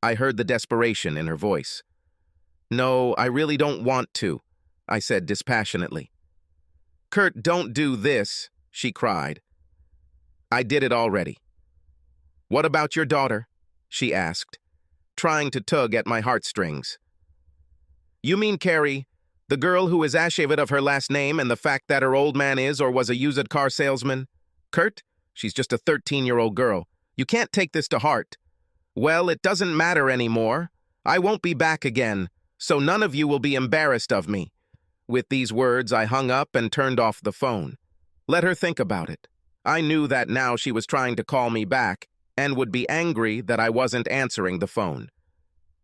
I heard the desperation in her voice. "No, I really don't want to," I said dispassionately. "Kurt, don't do this," she cried. "I did it already." "What about your daughter?" she asked, trying to tug at my heartstrings. "You mean Carrie, the girl who is ashamed of her last name and the fact that her old man is or was a used car salesman? Kurt, she's just a 13-year-old girl. You can't take this to heart." "Well, it doesn't matter anymore. I won't be back again, so none of you will be embarrassed of me." With these words, I hung up and turned off the phone. Let her think about it. I knew that now she was trying to call me back and would be angry that I wasn't answering the phone.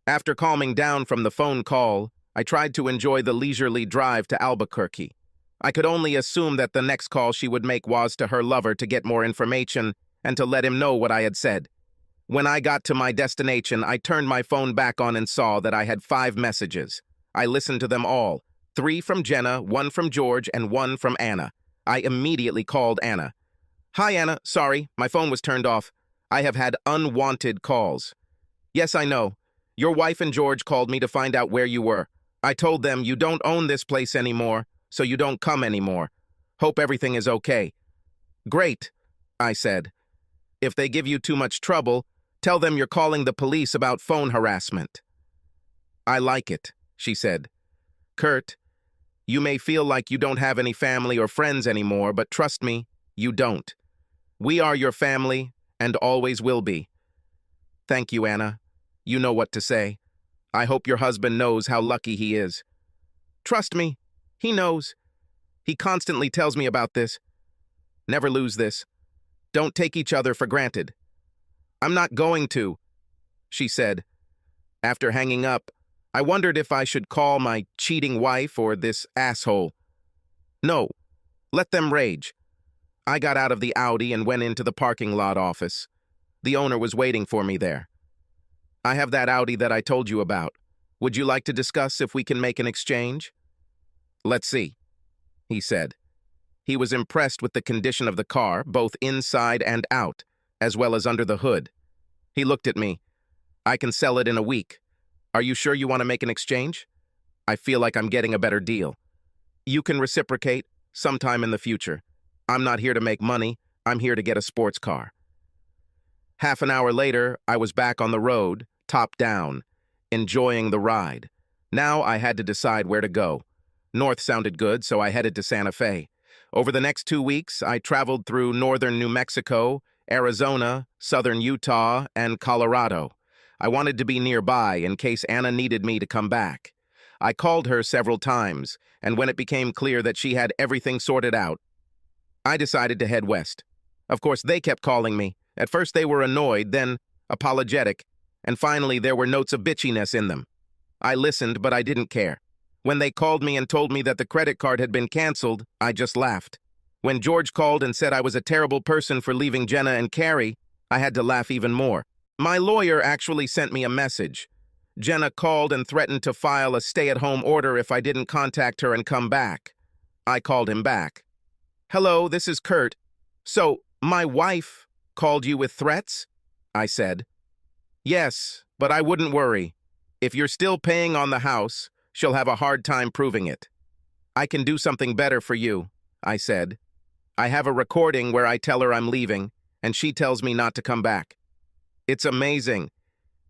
After calming down from the phone call, I tried to enjoy the leisurely drive to Albuquerque. I could only assume that the next call she would make was to her lover to get more information and to let him know what I had said. When I got to my destination, I turned my phone back on and saw that I had 5 messages. I listened to them all, 3 from Jenna, 1 from George, and 1 from Anna. I immediately called Anna. "Hi, Anna. Sorry, my phone was turned off. I have had unwanted calls." "Yes, I know. Your wife and George called me to find out where you were. I told them you don't own this place anymore, so you don't come anymore. Hope everything is okay." "Great," I said. "If they give you too much trouble, tell them you're calling the police about phone harassment." I like it, she said. Kurt, you may feel like you don't have any family or friends anymore, but trust me, you don't. We are your family and always will be. Thank you, Anna. You know what to say. I hope your husband knows how lucky he is. Trust me, he knows. He constantly tells me about this. Never lose this. Don't take each other for granted. I'm not going to, she said. After hanging up, I wondered if I should call my cheating wife or this asshole. No, let them rage. I got out of the Audi and went into the parking lot office. The owner was waiting for me there. I have that Audi that I told you about. Would you like to discuss if we can make an exchange? Let's see, he said. He was impressed with the condition of the car, both inside and out, as well as under the hood. He looked at me. I can sell it in a week. Are you sure you want to make an exchange? I feel like I'm getting a better deal. You can reciprocate sometime in the future. I'm not here to make money. I'm here to get a sports car. Half an hour later, I was back on the road, top down, enjoying the ride. Now I had to decide where to go. North sounded good, so I headed to Santa Fe. Over the next 2 weeks, I traveled through northern New Mexico, Arizona, southern Utah, and Colorado. I wanted to be nearby in case Anna needed me to come back. I called her several times, and when it became clear that she had everything sorted out, I decided to head west. Of course, they kept calling me. At first they were annoyed, then apologetic, and finally there were notes of bitchiness in them. I listened, but I didn't care. When they called me and told me that the credit card had been canceled, I just laughed. When George called and said I was a terrible person for leaving Jenna and Carrie, I had to laugh even more. My lawyer actually sent me a message. Jenna called and threatened to file a stay-at-home order if I didn't contact her and come back. I called him back. Hello, this is Kurt. So, my wife called you with threats? I said. Yes, but I wouldn't worry. If you're still paying on the house, she'll have a hard time proving it. I can do something better for you, I said. I have a recording where I tell her I'm leaving, and she tells me not to come back. It's amazing.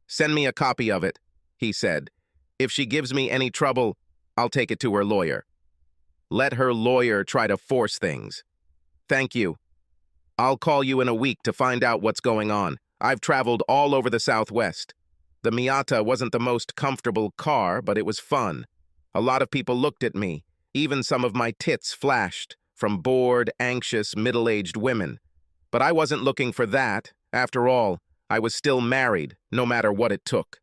Send me a copy of it, he said. If she gives me any trouble, I'll take it to her lawyer. Let her lawyer try to force things. Thank you. I'll call you in a week to find out what's going on. I've traveled all over the Southwest. The Miata wasn't the most comfortable car, but it was fun. A lot of people looked at me. Even some of my tits flashed from bored, anxious, middle-aged women. But I wasn't looking for that. After all, I was still married, no matter what it took.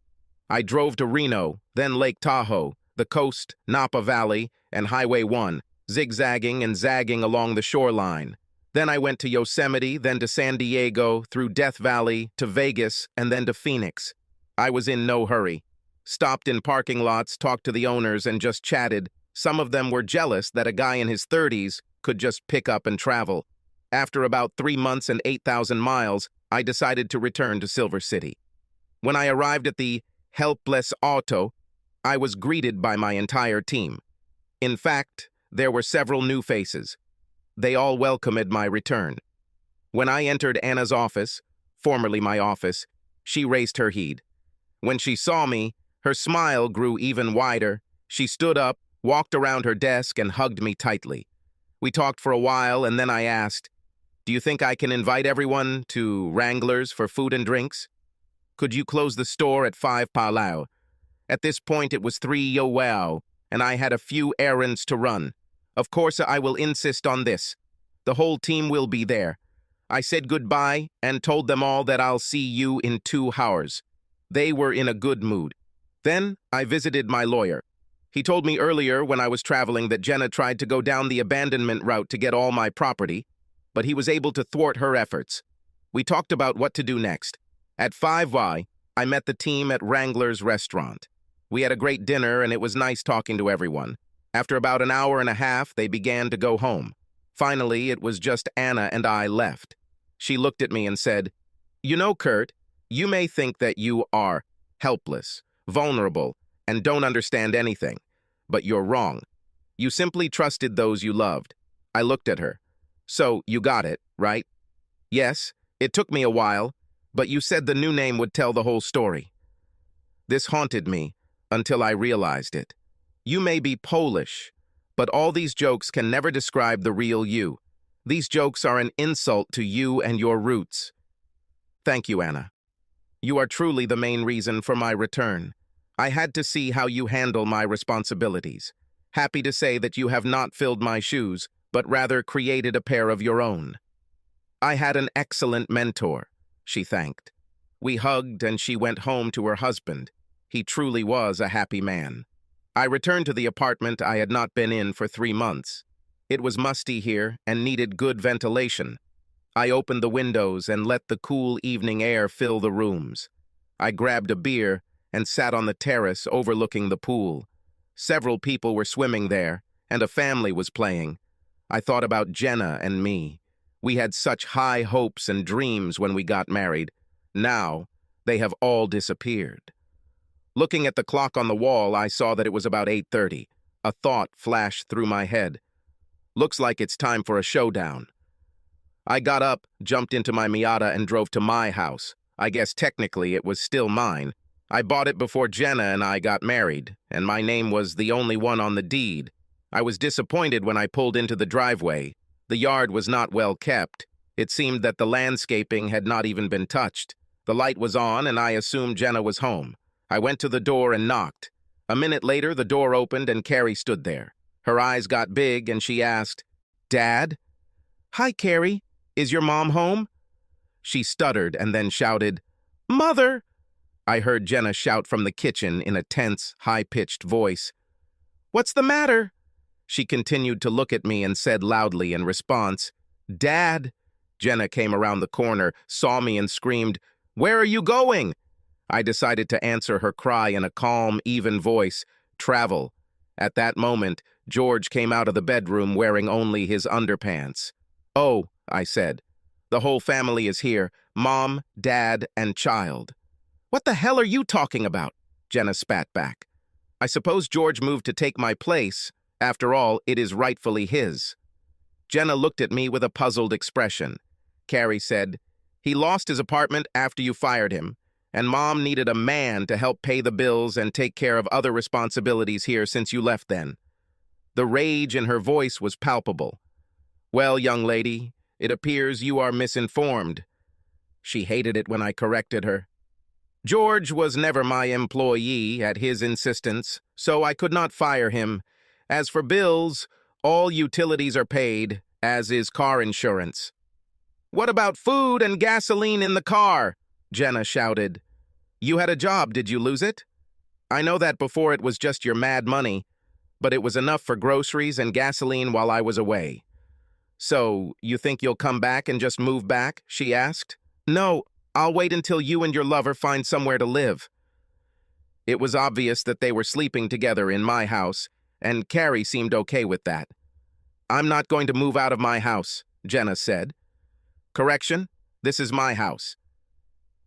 I drove to Reno, then Lake Tahoe, the coast, Napa Valley, and Highway 1, zigzagging and zagging along the shoreline. Then I went to Yosemite, then to San Diego, through Death Valley, to Vegas, and then to Phoenix. I was in no hurry. Stopped in parking lots, talked to the owners, and just chatted. Some of them were jealous that a guy in his 30s could just pick up and travel. After about 3 months and 8,000 miles, I decided to return to Silver City. When I arrived at the Helpless Auto, I was greeted by my entire team. In fact, there were several new faces. They all welcomed my return. When I entered Anna's office, formerly my office, she raised her head. When she saw me, her smile grew even wider. She stood up, walked around her desk, and hugged me tightly. We talked for a while, and then I asked, "Do you think I can invite everyone to Wranglers for food and drinks? Could you close the store at 5 Palau?" At this point, it was 3 Yoao, and I had a few errands to run. Of course, I will insist on this. The whole team will be there. I said goodbye and told them all that I'll see you in 2 hours. They were in a good mood. Then I visited my lawyer. He told me earlier when I was traveling that Jenna tried to go down the abandonment route to get all my property, but he was able to thwart her efforts. We talked about what to do next. At 5Y, I met the team at Wrangler's restaurant. We had a great dinner and it was nice talking to everyone. After about an hour and a half, they began to go home. Finally, it was just Anna and I left. She looked at me and said, "You know, Kurt, you may think that you are helpless, vulnerable, and don't understand anything, but you're wrong. You simply trusted those you loved." I looked at her. "So, you got it, right?" "Yes, it took me a while, but you said the new name would tell the whole story." This haunted me. until I realized it. You may be Polish, but all these jokes can never describe the real you. These jokes are an insult to you and your roots. Thank you, Anna. You are truly the main reason for my return. I had to see how you handle my responsibilities. Happy to say that you have not filled my shoes, but rather created a pair of your own. I had an excellent mentor, she thanked. We hugged and she went home to her husband. He truly was a happy man. I returned to the apartment I had not been in for 3 months. It was musty here and needed good ventilation. I opened the windows and let the cool evening air fill the rooms. I grabbed a beer and sat on the terrace overlooking the pool. Several people were swimming there, and a family was playing. I thought about Jenna and me. We had such high hopes and dreams when we got married. Now, they have all disappeared. Looking at the clock on the wall, I saw that it was about 8:30. A thought flashed through my head. Looks like it's time for a showdown. I got up, jumped into my Miata, and drove to my house. I guess technically it was still mine. I bought it before Jenna and I got married, and my name was the only one on the deed. I was disappointed when I pulled into the driveway. The yard was not well kept. It seemed that the landscaping had not even been touched. The light was on, and I assumed Jenna was home. I went to the door and knocked. A minute later, the door opened and Carrie stood there. Her eyes got big, and she asked, "Dad?" "Hi, Carrie. Is your mom home?" She stuttered and then shouted, "Mother!" I heard Jenna shout from the kitchen in a tense, high-pitched voice. "What's the matter?" She continued to look at me and said loudly in response, "Dad!" Jenna came around the corner, saw me, and screamed, "Where are you going?" I decided to answer her cry in a calm, even voice, "Travel." At that moment, George came out of the bedroom wearing only his underpants. "Oh," I said, "the whole family is here, Mom, Dad, and child." "What the hell are you talking about?" Jenna spat back. "I suppose George moved to take my place. After all, it is rightfully his." Jenna looked at me with a puzzled expression. Carrie said, "He lost his apartment after you fired him, and Mom needed a man to help pay the bills and take care of other responsibilities here since you left then." The rage in her voice was palpable. "Well, young lady, it appears you are misinformed." She hated it when I corrected her. "George was never my employee at his insistence, so I could not fire him. As for bills, all utilities are paid, as is car insurance." "What about food and gasoline in the car?" Jenna shouted. "You had a job, did you lose it?" "I know that before it was just your mad money, but it was enough for groceries and gasoline while I was away." "So, you think you'll come back and just move back?" she asked. "No, I'll wait until you and your lover find somewhere to live." It was obvious that they were sleeping together in my house, and Carrie seemed okay with that. "I'm not going to move out of my house," Jenna said. "Correction, this is my house.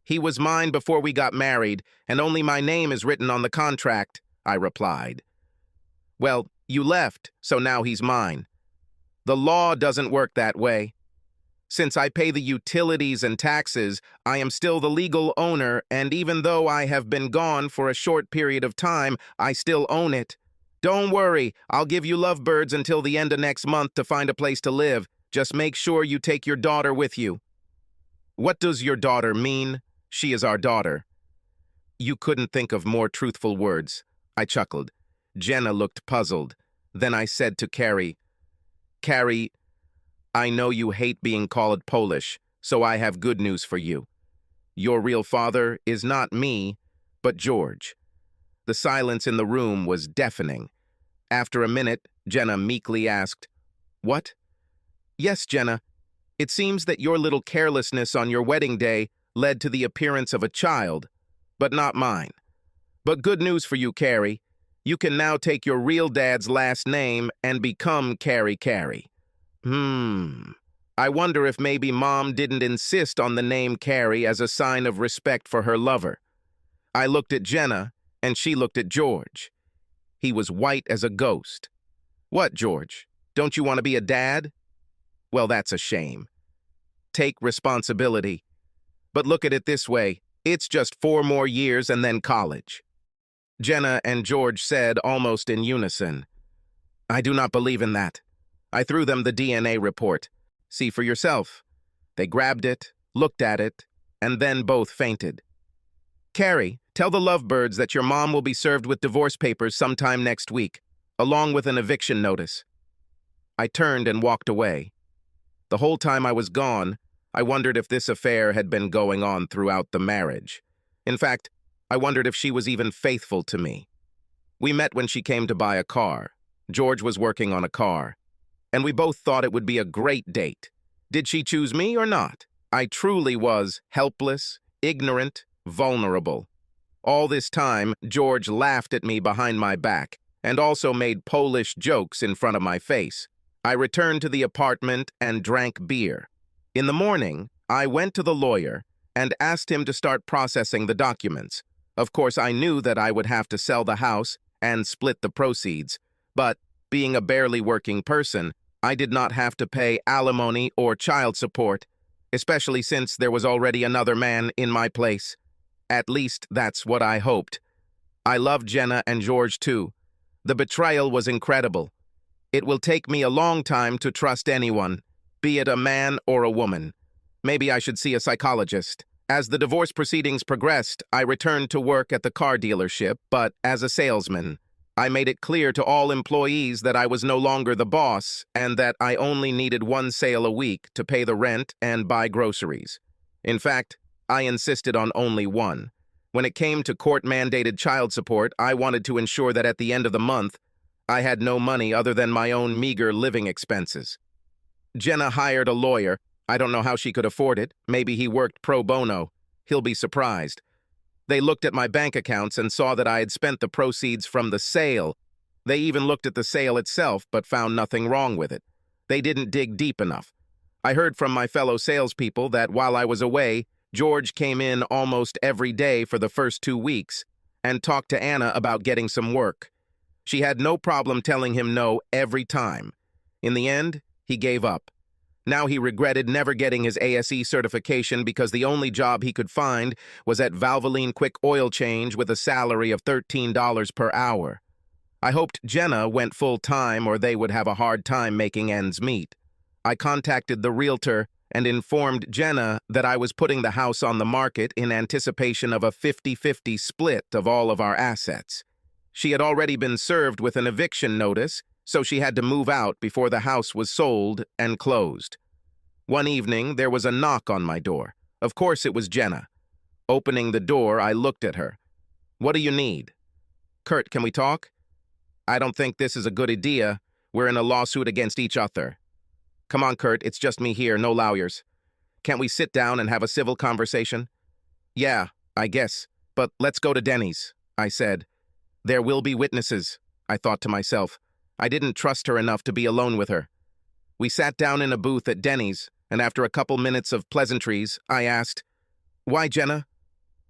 He was mine before we got married, and only my name is written on the contract," I replied. "Well, you left, so now he's mine. The law doesn't work that way. Since I pay the utilities and taxes, I am still the legal owner, and even though I have been gone for a short period of time, I still own it. Don't worry, I'll give you lovebirds until the end of next month to find a place to live. Just make sure you take your daughter with you." "What does your daughter mean? She is our daughter." You couldn't think of more truthful words. I chuckled. Jenna looked puzzled. Then I said to Carrie, "Carrie, I know you hate being called Polish, so I have good news for you. Your real father is not me, but George." The silence in the room was deafening. After a minute, Jenna meekly asked, "What?" "Yes, Jenna. It seems that your little carelessness on your wedding day led to the appearance of a child, but not mine. But good news for you, Carrie. You can now take your real dad's last name and become Carrie Carrie." I wonder if maybe Mom didn't insist on the name Carrie as a sign of respect for her lover. I looked at Jenna, and she looked at George. He was white as a ghost. "What, George? Don't you want to be a dad?" "Well, that's a shame. Take responsibility. But look at it this way, it's just 4 more years and then college." Jenna and George said almost in unison. I do not believe in that. I threw them the DNA report. See for yourself. They grabbed it, looked at it, and then both fainted. Carrie, tell the Lovebirds that your mom will be served with divorce papers sometime next week, along with an eviction notice. I turned and walked away. The whole time I was gone, I wondered if this affair had been going on throughout the marriage. In fact, I wondered if she was even faithful to me. We met when she came to buy a car. George was working on a car, and we both thought it would be a great date. Did she choose me or not? I truly was helpless, ignorant, vulnerable. All this time, George laughed at me behind my back and also made Polish jokes in front of my face. I returned to the apartment and drank beer. In the morning, I went to the lawyer and asked him to start processing the documents. Of course, I knew that I would have to sell the house and split the proceeds, but being a barely working person, I did not have to pay alimony or child support, especially since there was already another man in my place. At least that's what I hoped. I loved Jenna and George too. The betrayal was incredible. It will take me a long time to trust anyone, be it a man or a woman. Maybe I should see a psychologist. As the divorce proceedings progressed, I returned to work at the car dealership, but as a salesman. I made it clear to all employees that I was no longer the boss and that I only needed one sale a week to pay the rent and buy groceries. In fact, I insisted on only one. When it came to court-mandated child support, I wanted to ensure that at the end of the month, I had no money other than my own meager living expenses. Jenna hired a lawyer. I don't know how she could afford it. Maybe he worked pro bono. He'll be surprised. They looked at my bank accounts and saw that I had spent the proceeds from the sale. They even looked at the sale itself, but found nothing wrong with it. They didn't dig deep enough. I heard from my fellow salespeople that while I was away, George came in almost every day for the first 2 weeks and talked to Anna about getting some work. She had no problem telling him no every time. In the end, he gave up. Now he regretted never getting his ASE certification because the only job he could find was at Valvoline Quick Oil Change with a salary of $13 per hour. I hoped Jenna went full-time or they would have a hard time making ends meet. I contacted the realtor and informed Jenna that I was putting the house on the market in anticipation of a 50-50 split of all of our assets. She had already been served with an eviction notice, so she had to move out before the house was sold and closed. One evening, there was a knock on my door. Of course, it was Jenna. Opening the door, I looked at her. What do you need? Kurt, can we talk? I don't think this is a good idea. We're in a lawsuit against each other. Come on, Kurt, it's just me here, no lawyers. Can't we sit down and have a civil conversation? Yeah, I guess, but let's go to Denny's, I said. There will be witnesses, I thought to myself. I didn't trust her enough to be alone with her. We sat down in a booth at Denny's, and after a couple minutes of pleasantries, I asked, Why, Jenna?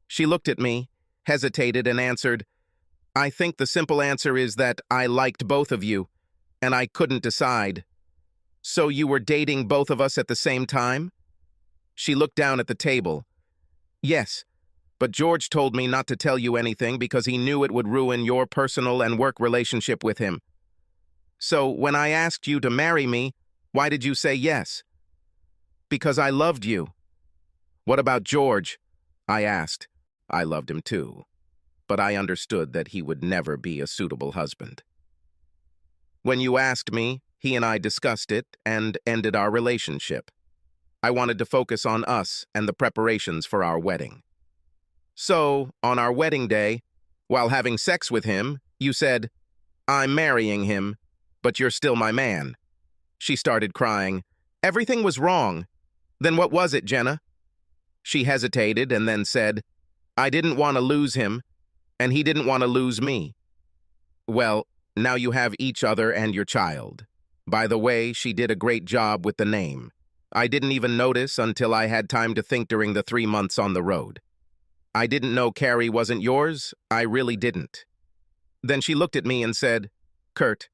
She looked at me, hesitated, and answered, I think the simple answer is that I liked both of you, and I couldn't decide. So you were dating both of us at the same time? She looked down at the table. Yes, but George told me not to tell you anything because he knew it would ruin your personal and work relationship with him. So when I asked you to marry me, why did you say yes? Because I loved you. What about George? I asked. I loved him too, but I understood that he would never be a suitable husband. When you asked me, he and I discussed it and ended our relationship. I wanted to focus on us and the preparations for our wedding. So, on our wedding day, while having sex with him, you said, I'm marrying him, but you're still my man. She started crying. Everything was wrong. Then what was it, Jenna? She hesitated and then said, I didn't want to lose him, and he didn't want to lose me. Well, now you have each other and your child. By the way, she did a great job with the name. I didn't even notice until I had time to think during the 3 months on the road. I didn't know Carrie wasn't yours. I really didn't. Then she looked at me and said, Kurt,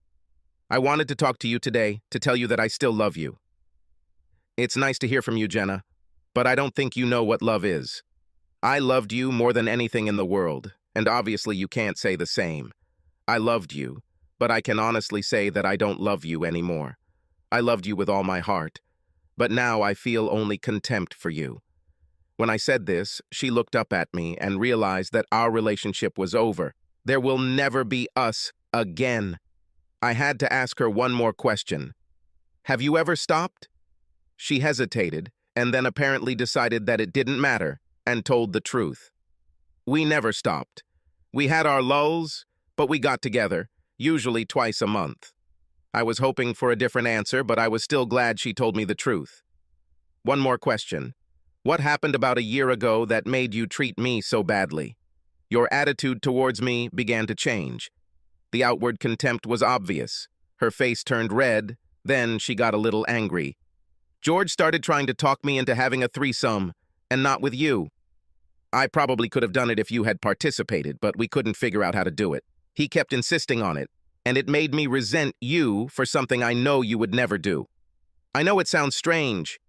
I wanted to talk to you today to tell you that I still love you. It's nice to hear from you, Jenna, but I don't think you know what love is. I loved you more than anything in the world, and obviously you can't say the same. I loved you, but I can honestly say that I don't love you anymore. I loved you with all my heart, but now I feel only contempt for you. When I said this, she looked up at me and realized that our relationship was over. There will never be us again. I had to ask her one more question. Have you ever stopped? She hesitated, and then apparently decided that it didn't matter, and told the truth. We never stopped. We had our lulls, but we got together, usually twice a month. I was hoping for a different answer, but I was still glad she told me the truth. One more question. What happened about a year ago that made you treat me so badly? Your attitude towards me began to change. The outward contempt was obvious. Her face turned red, then she got a little angry. George started trying to talk me into having a threesome, and not with you. I probably could have done it if you had participated, but we couldn't figure out how to do it. He kept insisting on it, and it made me resent you for something I know you would never do. I know it sounds strange,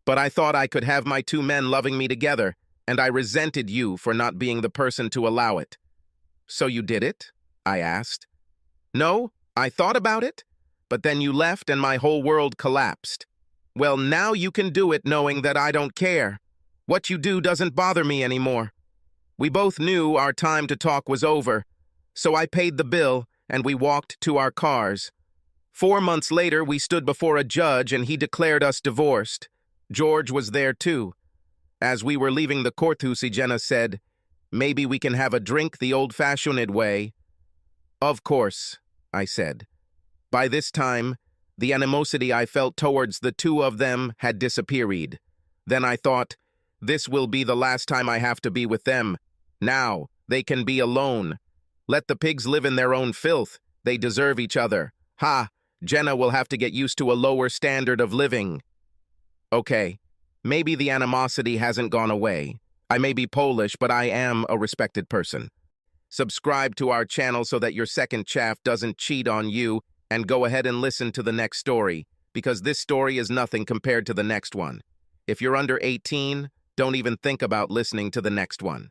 but I thought I could have my two men loving me together, and I resented you for not being the person to allow it. So you did it? I asked. No, I thought about it, but then you left and my whole world collapsed. Well, now you can do it knowing that I don't care. What you do doesn't bother me anymore. We both knew our time to talk was over, so I paid the bill and we walked to our cars. 4 months later, we stood before a judge and he declared us divorced. George was there too. As we were leaving the courthouse, Jenna said, "Maybe we can have a drink the old-fashioned way." Of course, I said. By this time, the animosity I felt towards the two of them had disappeared. Then I thought, this will be the last time I have to be with them. Now, they can be alone. Let the pigs live in their own filth. They deserve each other. Ha! Jenna will have to get used to a lower standard of living. Okay, maybe the animosity hasn't gone away. I may be Polish, but I am a respected person. Subscribe to our channel so that your second chaff doesn't cheat on you, and go ahead and listen to the next story, because this story is nothing compared to the next one. If you're under 18, don't even think about listening to the next one.